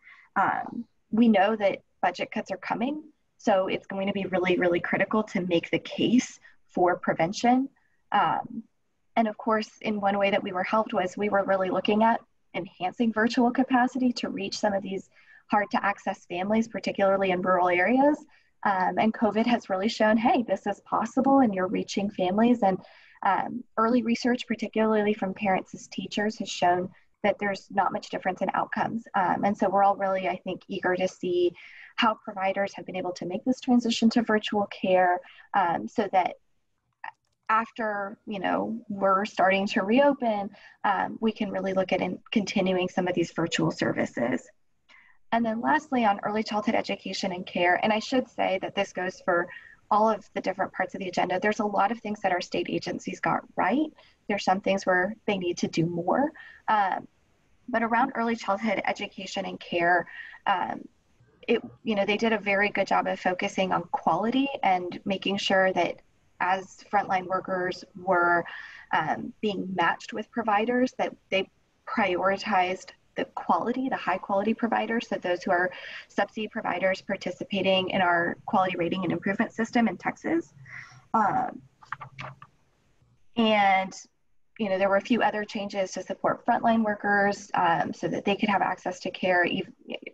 We know that budget cuts are coming, so it's going to be really, really critical to make the case for prevention. And of course, in one way that we were helped was we were really looking at enhancing virtual capacity to reach some of these hard to access families, particularly in rural areas. And COVID has really shown, hey, this is possible and you're reaching families. And early research, particularly from parents as teachers, has shown that there's not much difference in outcomes. And so we're all really, I think, eager to see how providers have been able to make this transition to virtual care, so that after, we're starting to reopen, we can really look at continuing some of these virtual services. And then lastly, on early childhood education and care, and I should say that this goes for all of the different parts of the agenda. There's a lot of things that our state agencies got right. There's some things where they need to do more. But around early childhood education and care, they did a very good job of focusing on quality and making sure that as frontline workers were being matched with providers, that they prioritized the high quality providers, so those who are subsidy providers participating in our quality rating and improvement system in Texas. And there were a few other changes to support frontline workers so that they could have access to care,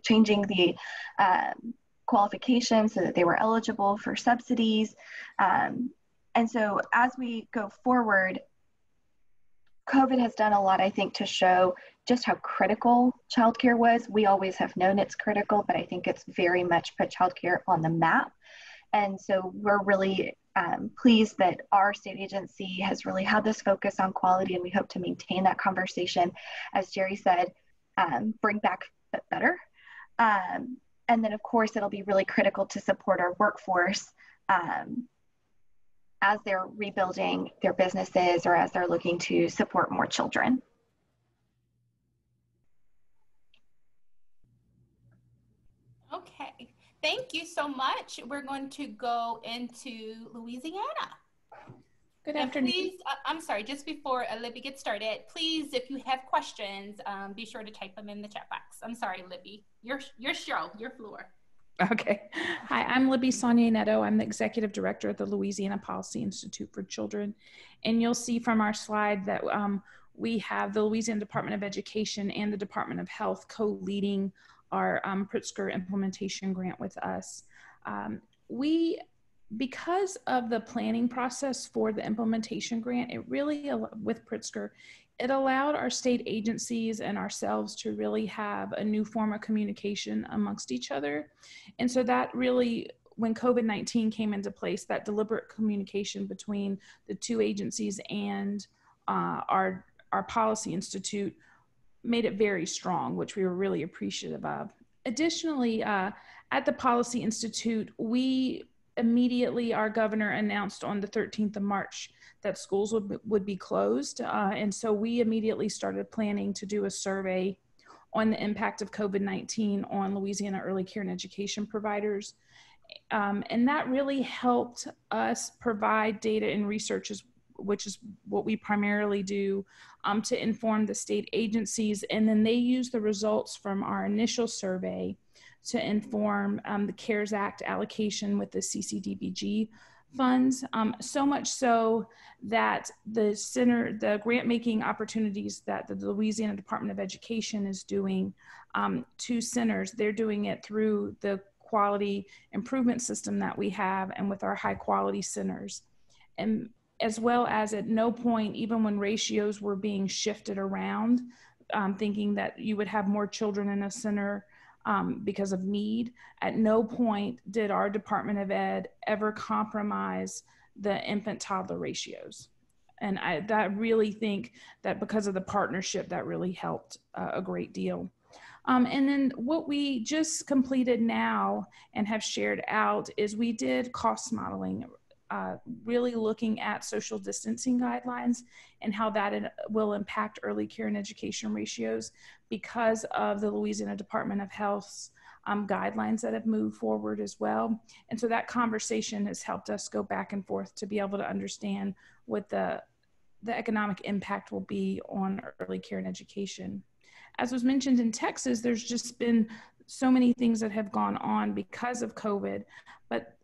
changing the qualifications so that they were eligible for subsidies. And so as we go forward, COVID has done a lot, I think, to show just how critical childcare was. We always have known it's critical, but I think it's very much put childcare on the map. And so we're really pleased that our state agency has really had this focus on quality, and we hope to maintain that conversation. As Jerry said, bring back but better. And then, of course, it'll be really critical to support our workforce as they're rebuilding their businesses or as they're looking to support more children. Okay, thank you so much. We're going to go into Louisiana. Good afternoon. Please, I'm sorry, just before Libby gets started, please, if you have questions, be sure to type them in the chat box. I'm sorry, Libby, your show, your floor. Okay. Hi, I'm Libby Sonia Netto. I'm the Executive Director at the Louisiana Policy Institute for Children. And you'll see from our slide that we have the Louisiana Department of Education and the Department of Health co-leading our Pritzker implementation grant with us. Because of the planning process for the implementation grant, it really, with Pritzker, it allowed our state agencies and ourselves to really have a new form of communication amongst each other. And so that really, when COVID-19 came into place, that deliberate communication between the two agencies and our Policy Institute made it very strong, which we were really appreciative of. Additionally, at the Policy Institute, our governor announced on the 13th of March that schools would be closed. And so we immediately started planning to do a survey on the impact of COVID-19 on Louisiana early care and education providers. And that really helped us provide data and research, which is what we primarily do, to inform the state agencies. And then they use the results from our initial survey to inform the CARES Act allocation with the CCDBG funds, so much so that the grant-making opportunities that the Louisiana Department of Education is doing to centers, they're doing it through the quality improvement system that we have and with our high-quality centers. And as well as at no point, even when ratios were being shifted around, thinking that you would have more children in a center because of need, at no point did our Department of Ed ever compromise the infant-toddler ratios. And I really think that because of the partnership, that really helped a great deal. And then what we just completed now and have shared out is we did cost modeling, really looking at social distancing guidelines and how that will impact early care and education ratios because of the Louisiana Department of Health's guidelines that have moved forward as well. And so that conversation has helped us go back and forth to be able to understand what the economic impact will be on early care and education. As was mentioned in Texas, there's just been so many things that have gone on because of COVID, but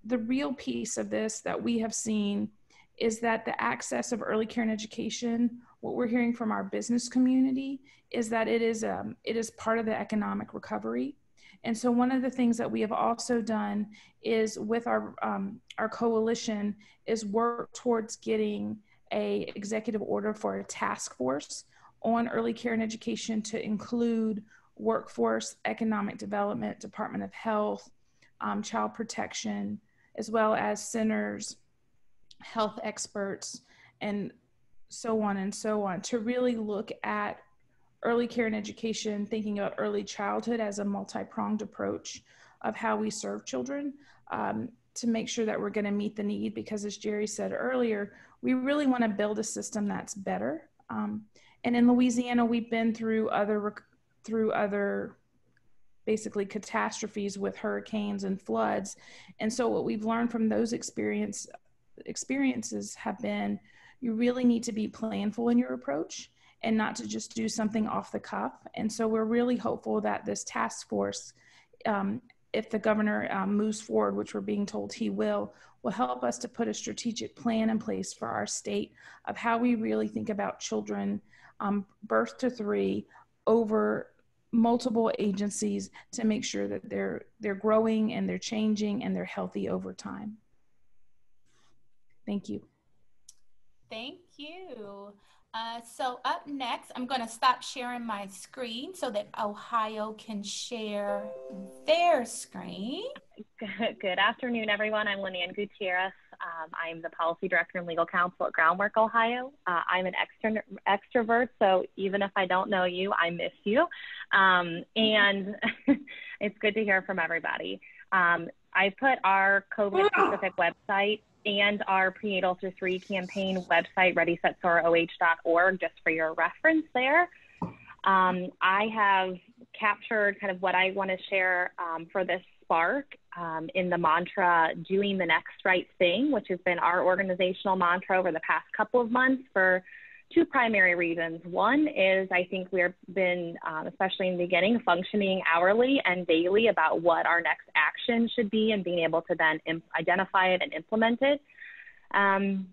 the real piece of this that we have seen is that the access of early care and education, what we're hearing from our business community is that it is part of the economic recovery. And so one of the things that we have also done is with our coalition is work towards getting a executive order for a task force on early care and education to include workforce, economic development, Department of Health, child protection, as well as centers, health experts, and so on, to really look at early care and education, thinking about early childhood as a multi-pronged approach of how we serve children. to make sure that we're going to meet the need, because as Jerry said earlier, we really want to build a system that's better. And in Louisiana, we've been through other basically catastrophes with hurricanes and floods. And so what we've learned from those experiences have been, you really need to be planful in your approach and not to just do something off the cuff. And so we're really hopeful that this task force, if the governor moves forward, which we're being told he will help us to put a strategic plan in place for our state of how we really think about children birth to 3 over multiple agencies to make sure that they're growing and they're changing and they're healthy over time. Thank you. Thank you. So up next, I'm going to stop sharing my screen so that Ohio can share their screen. Good afternoon, everyone. I'm Lynanne Gutierrez. I'm the Policy Director and Legal Counsel at Groundwork, Ohio. I'm an extrovert, so even if I don't know you, I miss you. And it's good to hear from everybody. I put our COVID-specific website and our Prenatal Through 3 campaign website, readysetsoaroh.org, just for your reference there. I have captured kind of what I want to share for this spark in the mantra, doing the next right thing, which has been our organizational mantra over the past couple of months for 2 primary reasons. One is I think we've been, especially in the beginning, functioning hourly and daily about what our next action should be and being able to then identify it and implement it. And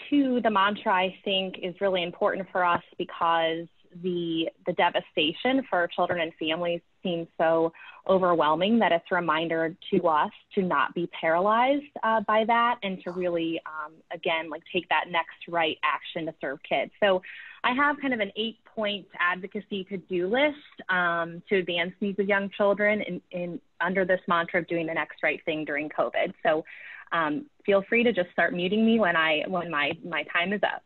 2, the mantra I think is really important for us because the devastation for children and families seems so overwhelming that it's a reminder to us to not be paralyzed by that and to really, again, like take that next right action to serve kids. So I have kind of an 8-point advocacy to-do list to advance needs of young children in under this mantra of doing the next right thing during COVID. So feel free to just start muting me when my time is up.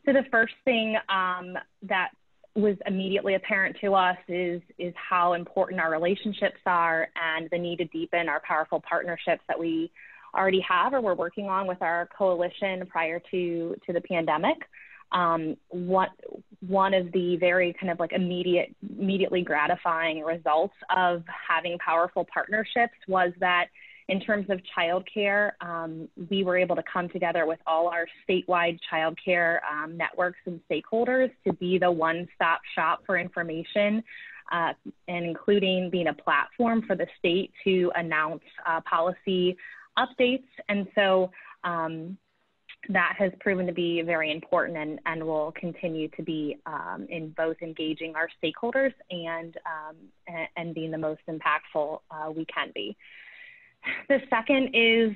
So the first thing that was immediately apparent to us is how important our relationships are and the need to deepen our powerful partnerships that we already have or we're working on with our coalition prior to the pandemic. One of the very kind of like immediately gratifying results of having powerful partnerships was that in terms of childcare, we were able to come together with all our statewide childcare networks and stakeholders to be the one-stop shop for information, and including being a platform for the state to announce policy updates. And so that has proven to be very important and will continue to be in both engaging our stakeholders and being the most impactful we can be. The second is,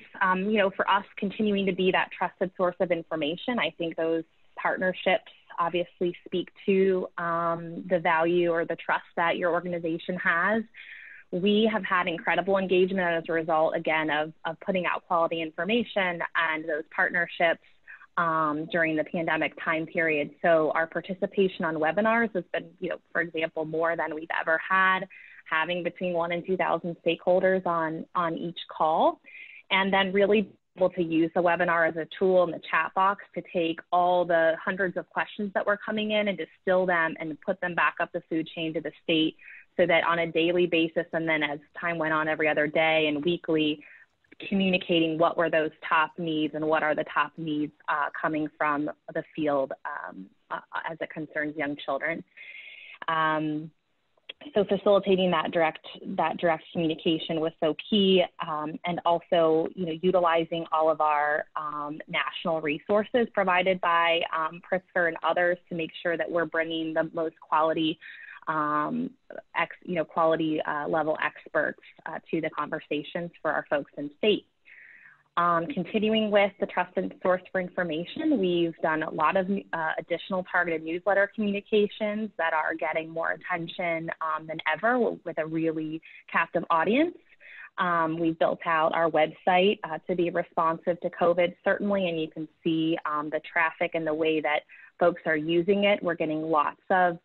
for us continuing to be that trusted source of information. I think those partnerships obviously speak to the value or the trust that your organization has. We have had incredible engagement as a result, again, of putting out quality information and those partnerships during the pandemic time period. So our participation on webinars has been, for example, more than we've ever had, having between 1,000 and 2,000 stakeholders on each call, and then really able to use the webinar as a tool in the chat box to take all the hundreds of questions that were coming in and distill them and put them back up the food chain to the state so that on a daily basis, and then as time went on every other day and weekly, communicating what were those top needs and what are the top needs coming from the field as it concerns young children. So facilitating that direct communication was so key, and also utilizing all of our national resources provided by Pritzker and others to make sure that we're bringing the most quality level experts to the conversations for our folks in state. Continuing with the trusted source for information, we've done a lot of additional targeted newsletter communications that are getting more attention than ever with a really captive audience. We've built out our website to be responsive to COVID, certainly, and you can see the traffic and the way that folks are using it. We're getting lots of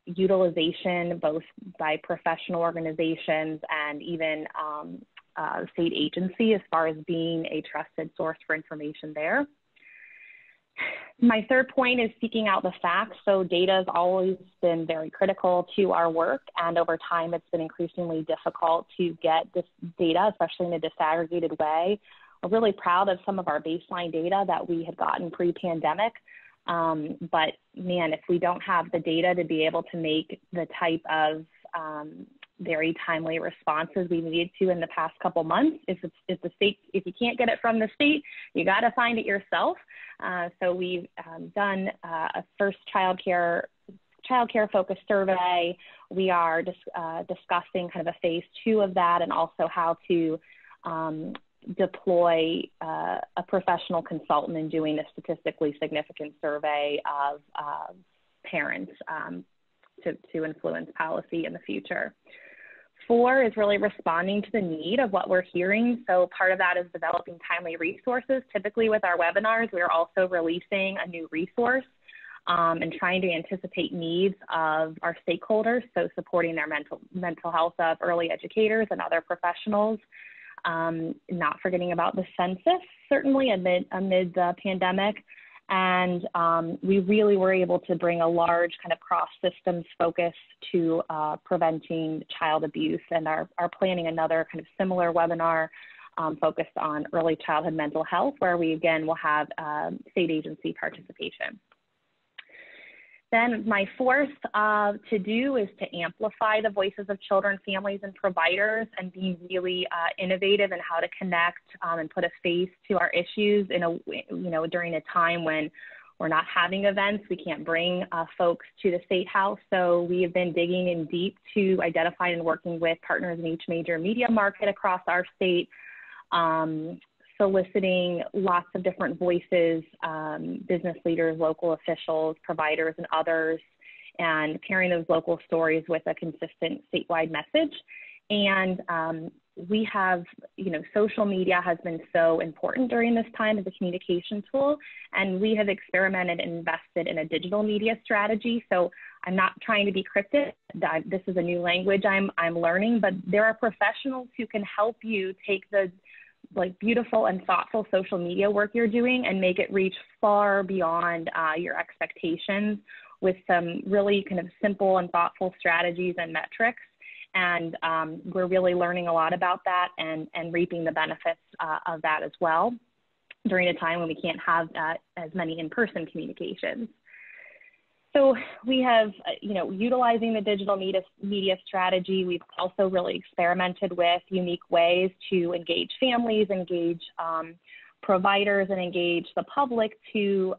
utilization both by professional organizations and even state agency as far as being a trusted source for information there. My third point is seeking out the facts. So data has always been very critical to our work, and over time it's been increasingly difficult to get this data, especially in a disaggregated way. We're really proud of some of our baseline data that we had gotten pre-pandemic, but man, if we don't have the data to be able to make the type of very timely responses we needed to in the past couple months, if you can't get it from the state, you got to find it yourself. So we've done a first childcare focused survey. We are discussing kind of a phase 2 of that, and also how to deploy a professional consultant in doing a statistically significant survey of parents to influence policy in the future. 4 is really responding to the need of what we're hearing. So part of that is developing timely resources. Typically with our webinars, we're also releasing a new resource and trying to anticipate needs of our stakeholders. So supporting their mental health of early educators and other professionals. Not forgetting about the census, certainly amid the pandemic. And we really were able to bring a large kind of cross-systems focus to preventing child abuse, and are planning another kind of similar webinar focused on early childhood mental health, where we again will have state agency participation. Then my fourth to-do is to amplify the voices of children, families, and providers, and being really innovative in how to connect and put a face to our issues during a time when we're not having events. We can't bring folks to the State House. So we have been digging in deep to identify and working with partners in each major media market across our state, soliciting lots of different voices, business leaders, local officials, providers, and others, and pairing those local stories with a consistent statewide message. And we have, social media has been so important during this time as a communication tool, and we have experimented and invested in a digital media strategy. So I'm not trying to be cryptic. This is a new language I'm learning, but there are professionals who can help you take the beautiful and thoughtful social media work you're doing and make it reach far beyond your expectations with some really kind of simple and thoughtful strategies and metrics. And we're really learning a lot about that and reaping the benefits of that as well during a time when we can't have as many in-person communications. So we have, utilizing the digital media strategy, we've also really experimented with unique ways to engage families, engage providers, and engage the public to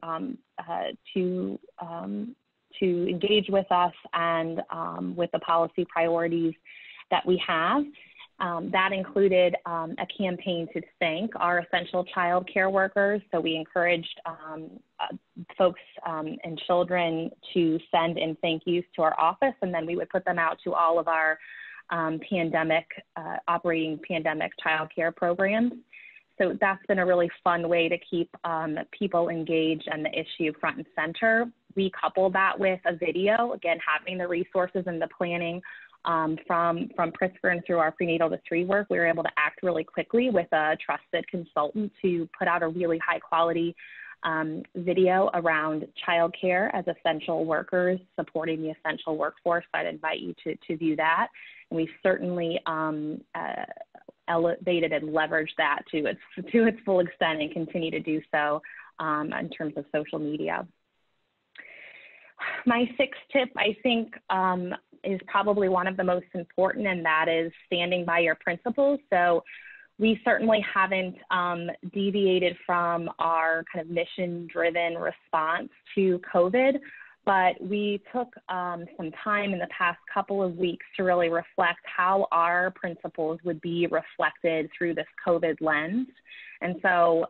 engage with us and with the policy priorities that we have. That included a campaign to thank our essential child care workers. So we encouraged folks and children to send in thank yous to our office, and then we would put them out to all of our operating pandemic child care programs. So that's been a really fun way to keep people engaged and the issue front and center. We coupled that with a video, again, having the resources and the planning from Pritzker and through our prenatal to 3 work. We were able to act really quickly with a trusted consultant to put out a really high quality video around childcare as essential workers, supporting the essential workforce. I'd invite you to view that. And we certainly elevated and leveraged that to its full extent, and continue to do so in terms of social media. My 6th tip, I think, is probably one of the most important, and that is standing by your principles. So we certainly haven't deviated from our kind of mission-driven response to COVID, but we took some time in the past couple of weeks to really reflect how our principles would be reflected through this COVID lens. And so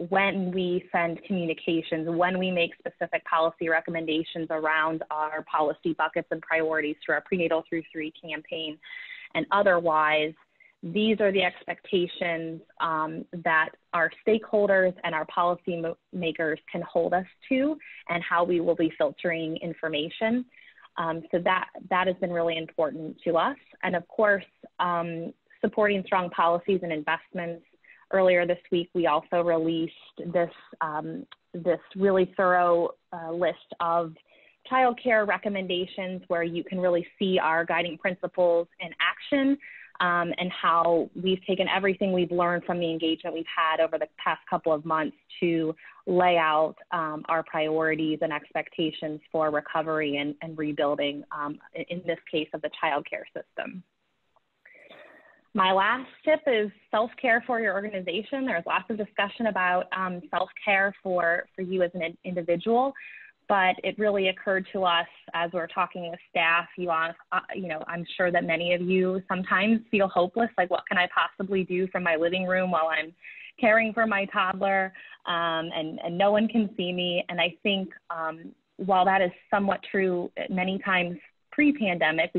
when we send communications, when we make specific policy recommendations around our policy buckets and priorities through our prenatal through 3 campaign and otherwise, these are the expectations that our stakeholders and our policy makers can hold us to, and how we will be filtering information. So that has been really important to us. And of course, supporting strong policies and investments. Earlier this week, we also released this, this really thorough list of childcare recommendations where you can really see our guiding principles in action, and how we've taken everything we've learned from the engagement we've had over the past couple of months to lay out our priorities and expectations for recovery and rebuilding, in this case of the childcare system. My last tip is self-care for your organization. There's lots of discussion about self-care for you as an individual, but it really occurred to us as we're talking with staff, you know, I'm sure that many of you sometimes feel hopeless, like what can I possibly do from my living room while I'm caring for my toddler, and no one can see me. And I think while that is somewhat true many times pre-pandemic,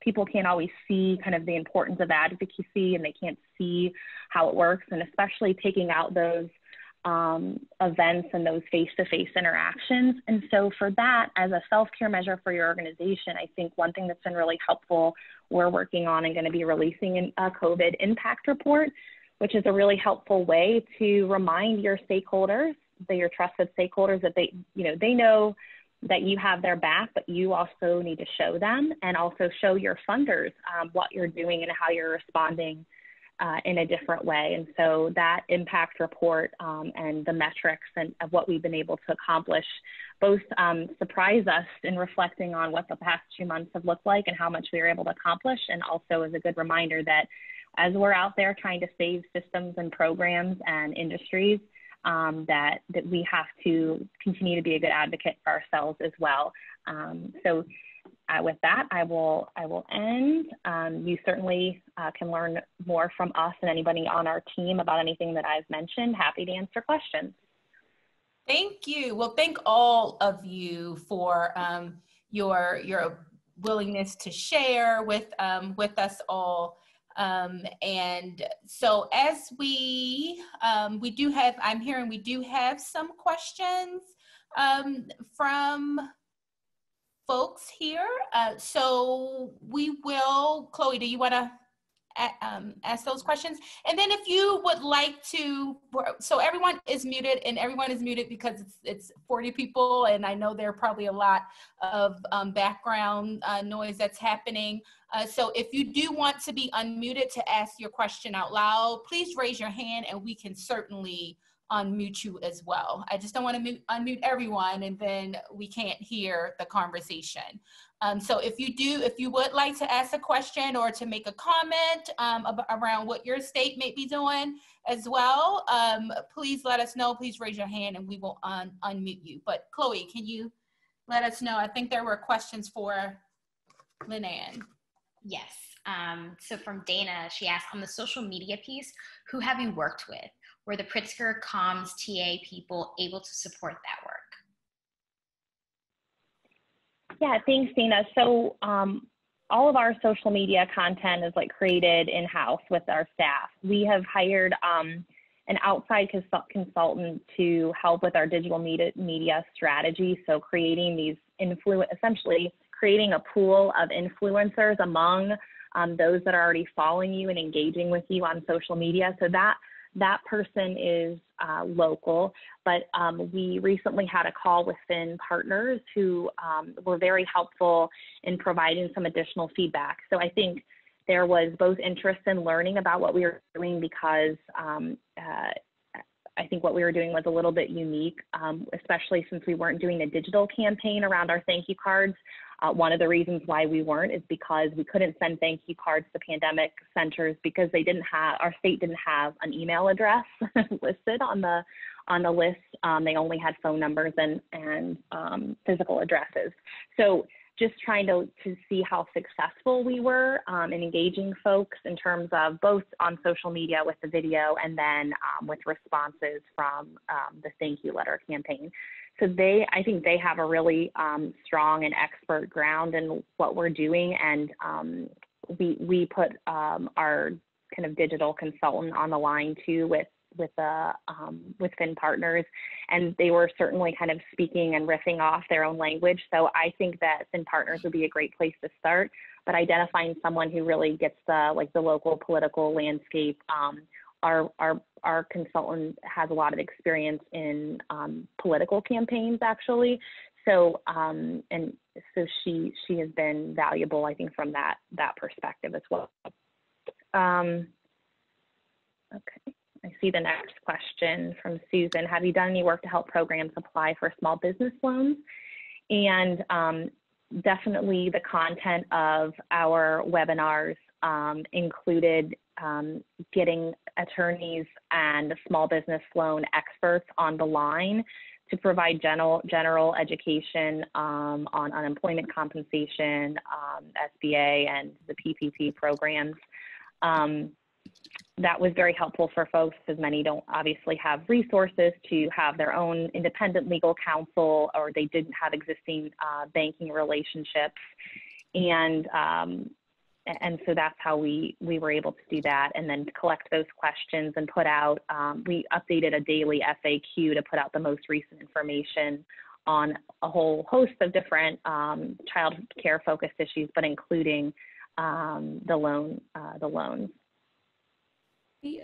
people can't always see kind of the importance of advocacy, and they can't see how it works, and especially taking out those events and those face-to-face interactions. And so for that, as a self-care measure for your organization, I think one thing that's been really helpful, we're working on and going to be releasing a COVID impact report, which is a really helpful way to remind your stakeholders, your trusted stakeholders, that they know that you have their back, but you also need to show them, and also show your funders what you're doing and how you're responding in a different way. And so that impact report and the metrics and of what we've been able to accomplish both surprise us in reflecting on what the past 2 months have looked like and how much we were able to accomplish, and also is a good reminder that as we're out there trying to save systems and programs and industries, that we have to continue to be a good advocate for ourselves as well. So with that, I will end. You certainly can learn more from us and anybody on our team about anything that I've mentioned. Happy to answer questions. Thank you. Well, thank all of you for your willingness to share with us all. And so as we do have, I'm hearing we do have some questions from folks here. So we will, Chloe, do you want to ask those questions? And then if you would like to, so everyone is muted, and everyone is muted because it's 40 people, and I know there are probably a lot of background noise that's happening. So if you do want to be unmuted to ask your question out loud, please raise your hand and we can certainly unmute you as well. I just don't want to unmute everyone and then we can't hear the conversation. So if you would like to ask a question or to make a comment around what your state may be doing as well, please let us know. Please raise your hand and we will unmute you. But Chloe, can you let us know? I think there were questions for Lynn-Ann. Yes. So from Dana, she asked, on the social media piece, who have you worked with? Were the Pritzker comms TA people able to support that work? Yeah, thanks, Dana. So all of our social media content is created in-house with our staff. We have hired an outside consultant to help with our digital media strategy. So creating these essentially creating a pool of influencers among those that are already following you and engaging with you on social media. So that person is local, but we recently had a call with Finn Partners who were very helpful in providing some additional feedback. So I think there was both interest in learning about what we were doing because I think what we were doing was a little bit unique, especially since we weren't doing a digital campaign around our thank you cards. One of the reasons why we weren't is because we couldn't send thank you cards to pandemic centers because our state didn't have an email address listed on the list. They only had phone numbers and physical addresses. So just trying to see how successful we were in engaging folks in terms of both on social media with the video and then with responses from the thank you letter campaign. So I think they have a really strong and expert ground in what we're doing, and we put our kind of digital consultant on the line too Fin Partners, and they were certainly kind of speaking and riffing off their own language. So I think that Fin Partners would be a great place to start, but identifying someone who really gets the local political landscape. Our consultant has a lot of experience in political campaigns, actually. So so she has been valuable, I think, from that perspective as well. Okay, I see the next question from Susan. Have you done any work to help programs apply for small business loans? And definitely the content of our webinars included getting attorneys and small business loan experts on the line to provide general education on unemployment compensation, SBA, and the PPP programs. That was very helpful for folks, because many don't obviously have resources to have their own independent legal counsel, or they didn't have existing banking relationships. And so that's how we were able to do that, and then collect those questions and put out, we updated a daily FAQ to put out the most recent information on a whole host of different child care focused issues, but including the loans.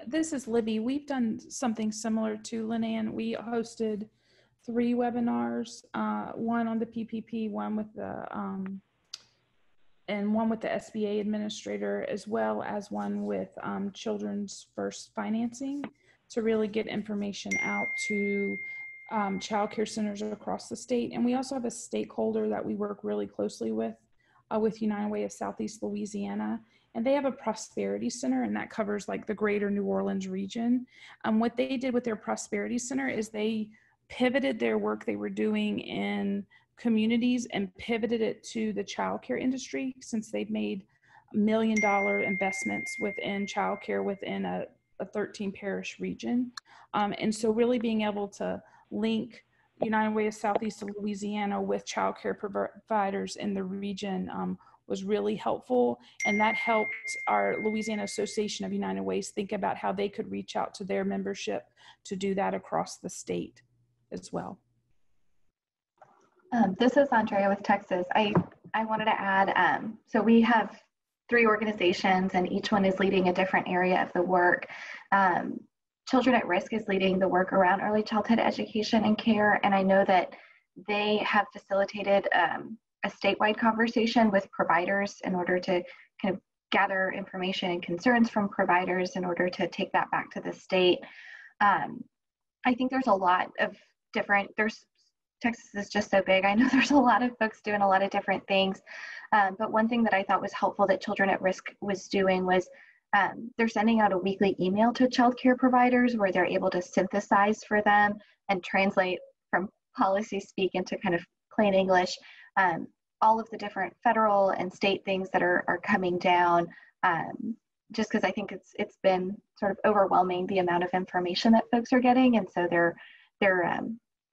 This is Libby. We've done something similar to Lynn. We hosted 3 webinars, one on the PPP, one with the SBA administrator, as well as one with Children's First Financing, to really get information out to child care centers across the state. And we also have a stakeholder that we work really closely with United Way of Southeast Louisiana. And they have a prosperity center, and that covers like the greater New Orleans region. What they did with their prosperity center is they pivoted their work they were doing in communities and pivoted it to the childcare industry, since they've made $1 million investments within childcare within a 13 parish region. And so really being able to link United Way of Southeast Louisiana with childcare providers in the region was really helpful. And that helped our Louisiana Association of United Ways think about how they could reach out to their membership to do that across the state as well. This is Andrea with Texas. I wanted to add, so we have 3 organizations, and each one is leading a different area of the work. Children at Risk is leading the work around early childhood education and care, and I know that they have facilitated a statewide conversation with providers in order to kind of gather information and concerns from providers in order to take that back to the state. I think there's a lot of different, Texas is just so big. I know there's a lot of folks doing a lot of different things. But one thing that I thought was helpful that Children at Risk was doing was they're sending out a weekly email to child care providers where they're able to synthesize for them and translate from policy speak into kind of plain English all of the different federal and state things that are coming down, just because I think it's been sort of overwhelming, the amount of information that folks are getting. And so they're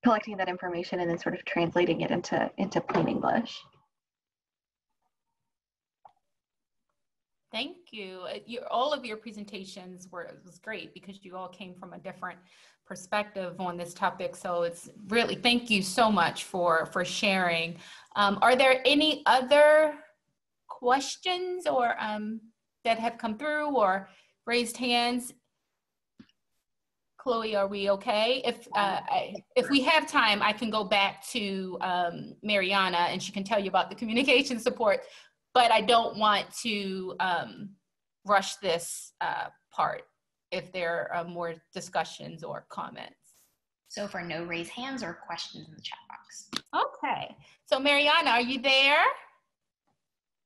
collecting that information and then sort of translating it into plain English. Thank you. All of your presentations was great, because you all came from a different perspective on this topic. So it's really, thank you so much for sharing. Are there any other questions or that have come through or raised hands? Chloe, are we okay? If we have time, I can go back to Mariana, and she can tell you about the communication support, but I don't want to rush this part if there are more discussions or comments. So for no raised hands or questions in the chat box. Okay, so Mariana, are you there?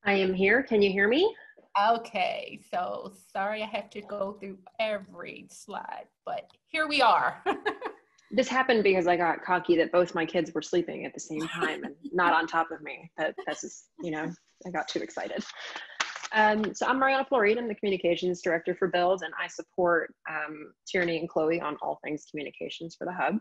I am here. Can you hear me? Okay, so sorry I have to go through every slide, but here we are. This happened because I got cocky that both my kids were sleeping at the same time and not on top of me. That's just, I got too excited. So I'm Mariana Floride. I'm the communications director for Build, and I support Tierney and Chloe on all things communications for the Hub.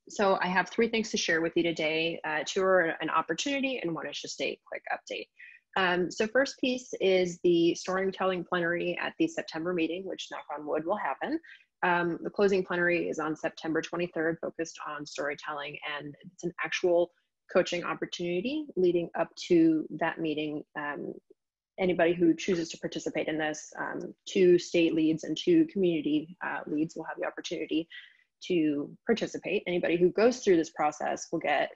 So I have 3 things to share with you today. 2 are an opportunity, and 1 is just a quick update. So first piece is the storytelling plenary at the September meeting, which knock on wood will happen. The closing plenary is on September 23rd, focused on storytelling, and it's an actual coaching opportunity leading up to that meeting. Anybody who chooses to participate in this, 2 state leads and 2 community leads will have the opportunity to participate. Anybody who goes through this process will get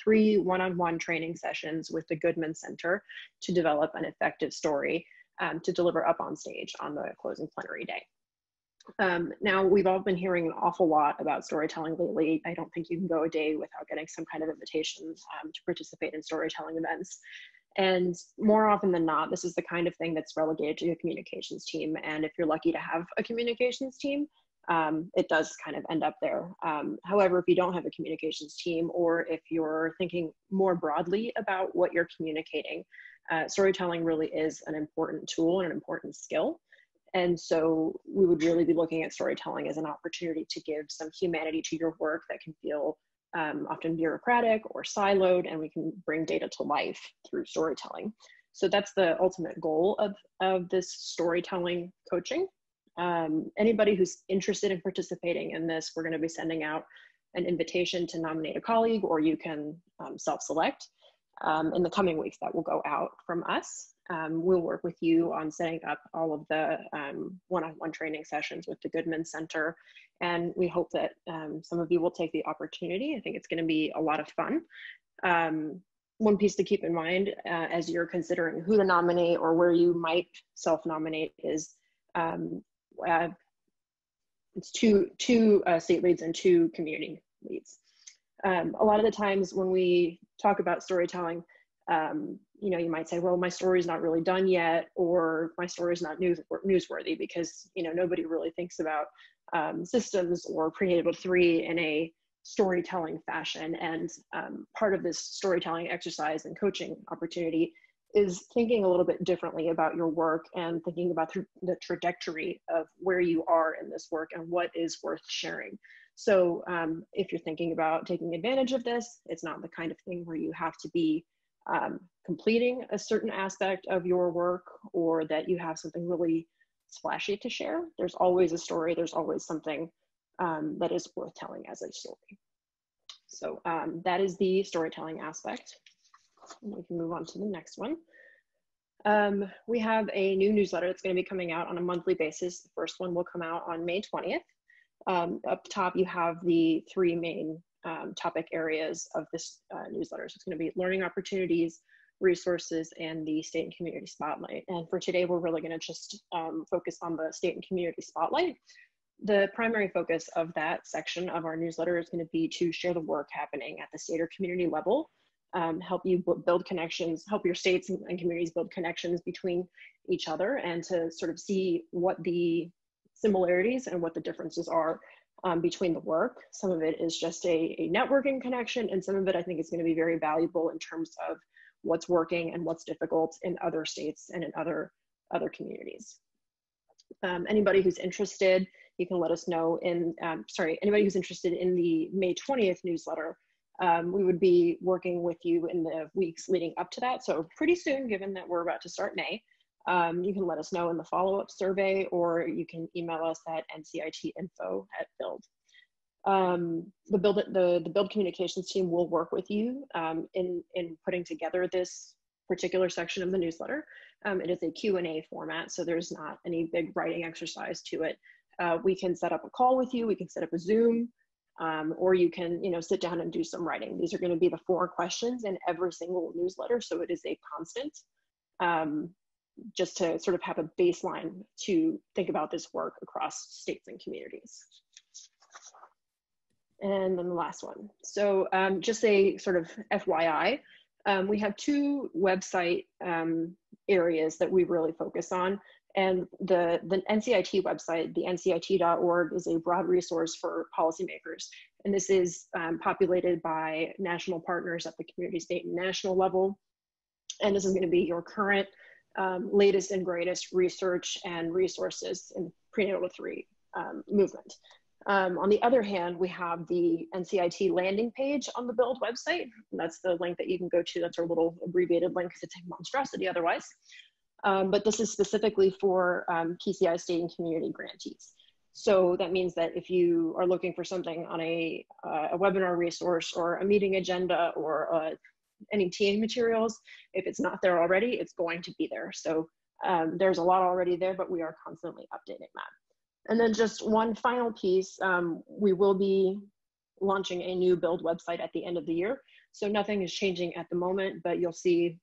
3 one-on-one training sessions with the Goodman Center to develop an effective story to deliver up on stage on the closing plenary day. Now, we've all been hearing an awful lot about storytelling lately. I don't think you can go a day without getting some kind of invitation to participate in storytelling events. And more often than not, this is the kind of thing that's relegated to the communications team. And if you're lucky to have a communications team, it does kind of end up there. However, if you don't have a communications team, or if you're thinking more broadly about what you're communicating, storytelling really is an important tool and an important skill. And so we would really be looking at storytelling as an opportunity to give some humanity to your work that can feel often bureaucratic or siloed, and we can bring data to life through storytelling. So that's the ultimate goal of this storytelling coaching. Anybody who's interested in participating in this, we're going to be sending out an invitation to nominate a colleague, or you can self-select. In the coming weeks, that will go out from us. We'll work with you on setting up all of the one-on-one training sessions with the Goodman Center, and we hope that some of you will take the opportunity. I think it's going to be a lot of fun. One piece to keep in mind as you're considering who to nominate or where you might self-nominate is it's two state leads and 2 community leads. A lot of the times when we talk about storytelling, you know, you might say, well, my story's not really done yet, or my story's not newsworthy, because, you know, nobody really thinks about systems or prenatal 3 in a storytelling fashion. And part of this storytelling exercise and coaching opportunity is thinking a little bit differently about your work and thinking about the trajectory of where you are in this work and what is worth sharing. So if you're thinking about taking advantage of this, it's not the kind of thing where you have to be completing a certain aspect of your work, or that you have something really splashy to share. There's always a story. There's always something that is worth telling as a story. So that is the storytelling aspect. And we can move on to the next one. We have a new newsletter that's going to be coming out on a monthly basis. The first one will come out on May 20th. Up top, you have the 3 main topic areas of this newsletter. So it's going to be learning opportunities, resources, and the state and community spotlight. And for today, we're really going to just focus on the state and community spotlight. The primary focus of that section of our newsletter is going to be to share the work happening at the state or community level, help you build connections, help your states and communities build connections between each other, and to sort of see what the similarities and what the differences are between the work. Some of it is just a networking connection, and some of it I think is going to be very valuable in terms of what's working and what's difficult in other states and in other communities. Anybody who's interested, you can let us know in, anybody who's interested in the May 20th newsletter, we would be working with you in the weeks leading up to that. So pretty soon, given that we're about to start May, you can let us know in the follow-up survey, or you can email us at ncitinfo@build. The Build communications team will work with you in putting together this particular section of the newsletter. It is a Q&A format, so there's not any big writing exercise to it. We can set up a call with you, we can set up a Zoom, or you can sit down and do some writing. These are going to be the 4 questions in every single newsletter, so it is a constant, just to sort of have a baseline to think about this work across states and communities. And then the last one. So just a sort of FYI, we have 2 website areas that we really focus on. And the NCIT website, the ncit.org, is a broad resource for policymakers. And this is populated by national partners at the community, state, and national level. And this is going to be your current, latest and greatest research and resources in prenatal 3 movement. On the other hand, we have the NCIT landing page on the Build website. And that's the link that you can go to. That's our little abbreviated link because it's a monstrosity otherwise. But this is specifically for PCI state and community grantees. So that means that if you are looking for something on a webinar resource or a meeting agenda or any TA materials, if it's not there already, it's going to be there. So there's a lot already there, but we are constantly updating that. And then just one final piece, we will be launching a new Build website at the end of the year. So nothing is changing at the moment, but you'll see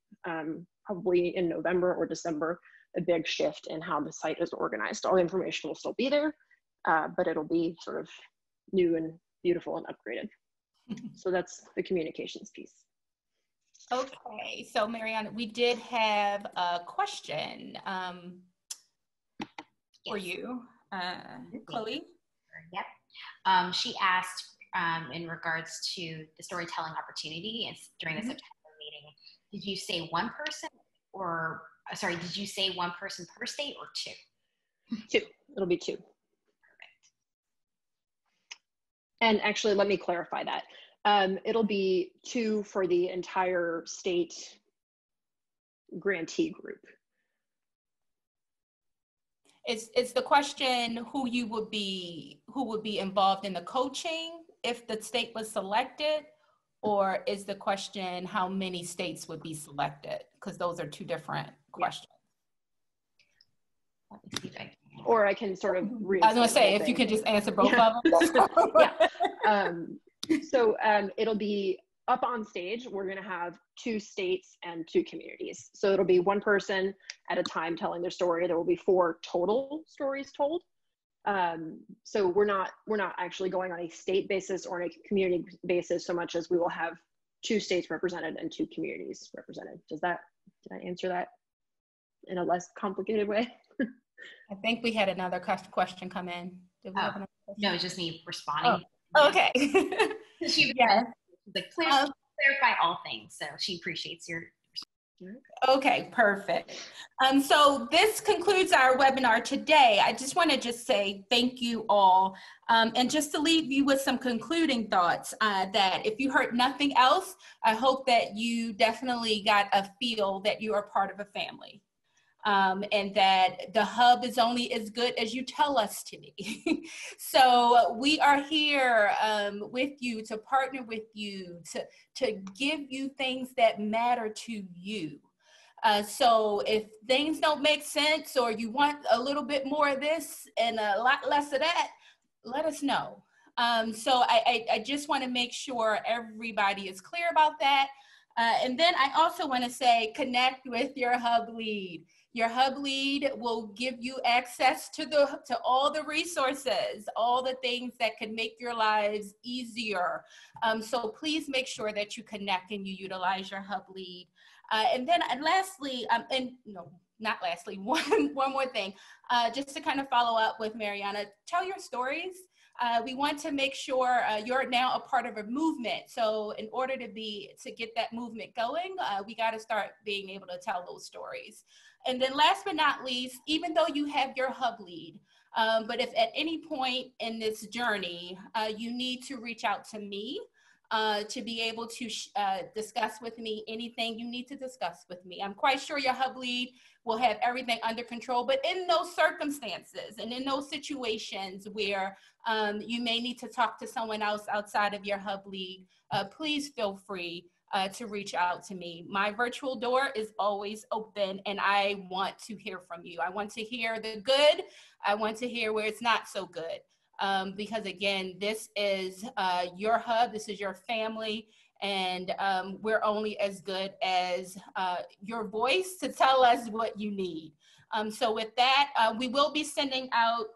probably in November or December, a big shift in how the site is organized. All the information will still be there, but it'll be sort of new and beautiful and upgraded. So that's the communications piece. Okay, so Mariana, we did have a question for you. Chloe? Yep. She asked in regards to the storytelling opportunity during the September meeting, did you say one person or, sorry, did you say one person per state or two? Two, it'll be two. Perfect. And actually, let me clarify that. It'll be two for the entire state grantee group. Is the question who would be involved in the coaching if the state was selected, or is the question how many states would be selected? Because those are two different questions. Let me see if I can. Or I can sort of I was going to say, if you could just answer both of them. Yeah. So it'll be up on stage. We're going to have two states and two communities. So it'll be one person at a time telling their story. There will be 4 total stories told. So we're not actually going on a state basis or on a community basis so much as we will have 2 states represented and 2 communities represented. Did I answer that in a less complicated way? I think we had another question come in. Did we have another question? No, it's just me responding. Oh, okay. Yeah. Like, clarify all things. So she appreciates your. Okay, perfect. So this concludes our webinar today. I just want to say thank you all. And just to leave you with some concluding thoughts, that if you heard nothing else, I hope that you definitely got a feel that you are part of a family. And that the hub is only as good as you tell us to be. So we are here with you, to partner with you, to give you things that matter to you. So if things don't make sense, or you want a little bit more of this and a lot less of that, let us know. So I just want to make sure everybody is clear about that. And then I also want to say, connect with your hub lead. Your hub lead will give you access to all the resources, all the things that can make your lives easier. So please make sure that you connect and you utilize your hub lead. And then lastly, and no, not lastly, one more thing, just to kind of follow up with Mariana, tell your stories. We want to make sure you're now a part of a movement. So in order to get that movement going, we got to start being able to tell those stories. And then last but not least, even though you have your hub lead, but if at any point in this journey, you need to reach out to me to be able to discuss with me anything you need to discuss with me. I'm quite sure your hub lead will have everything under control, but in those circumstances and in those situations where you may need to talk to someone else outside of your hub lead, please feel free to reach out to me. My virtual door is always open, and I want to hear from you. I want to hear the good. I want to hear where it's not so good. Because again, this is your hub, this is your family, and we're only as good as your voice to tell us what you need. So with that, we will be sending out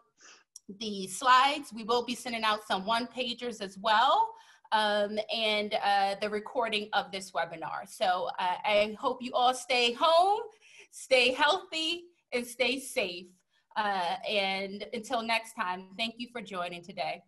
the slides. We will be sending out some one-pagers as well, and the recording of this webinar. So I hope you all stay home, stay healthy, and stay safe. And until next time, thank you for joining today.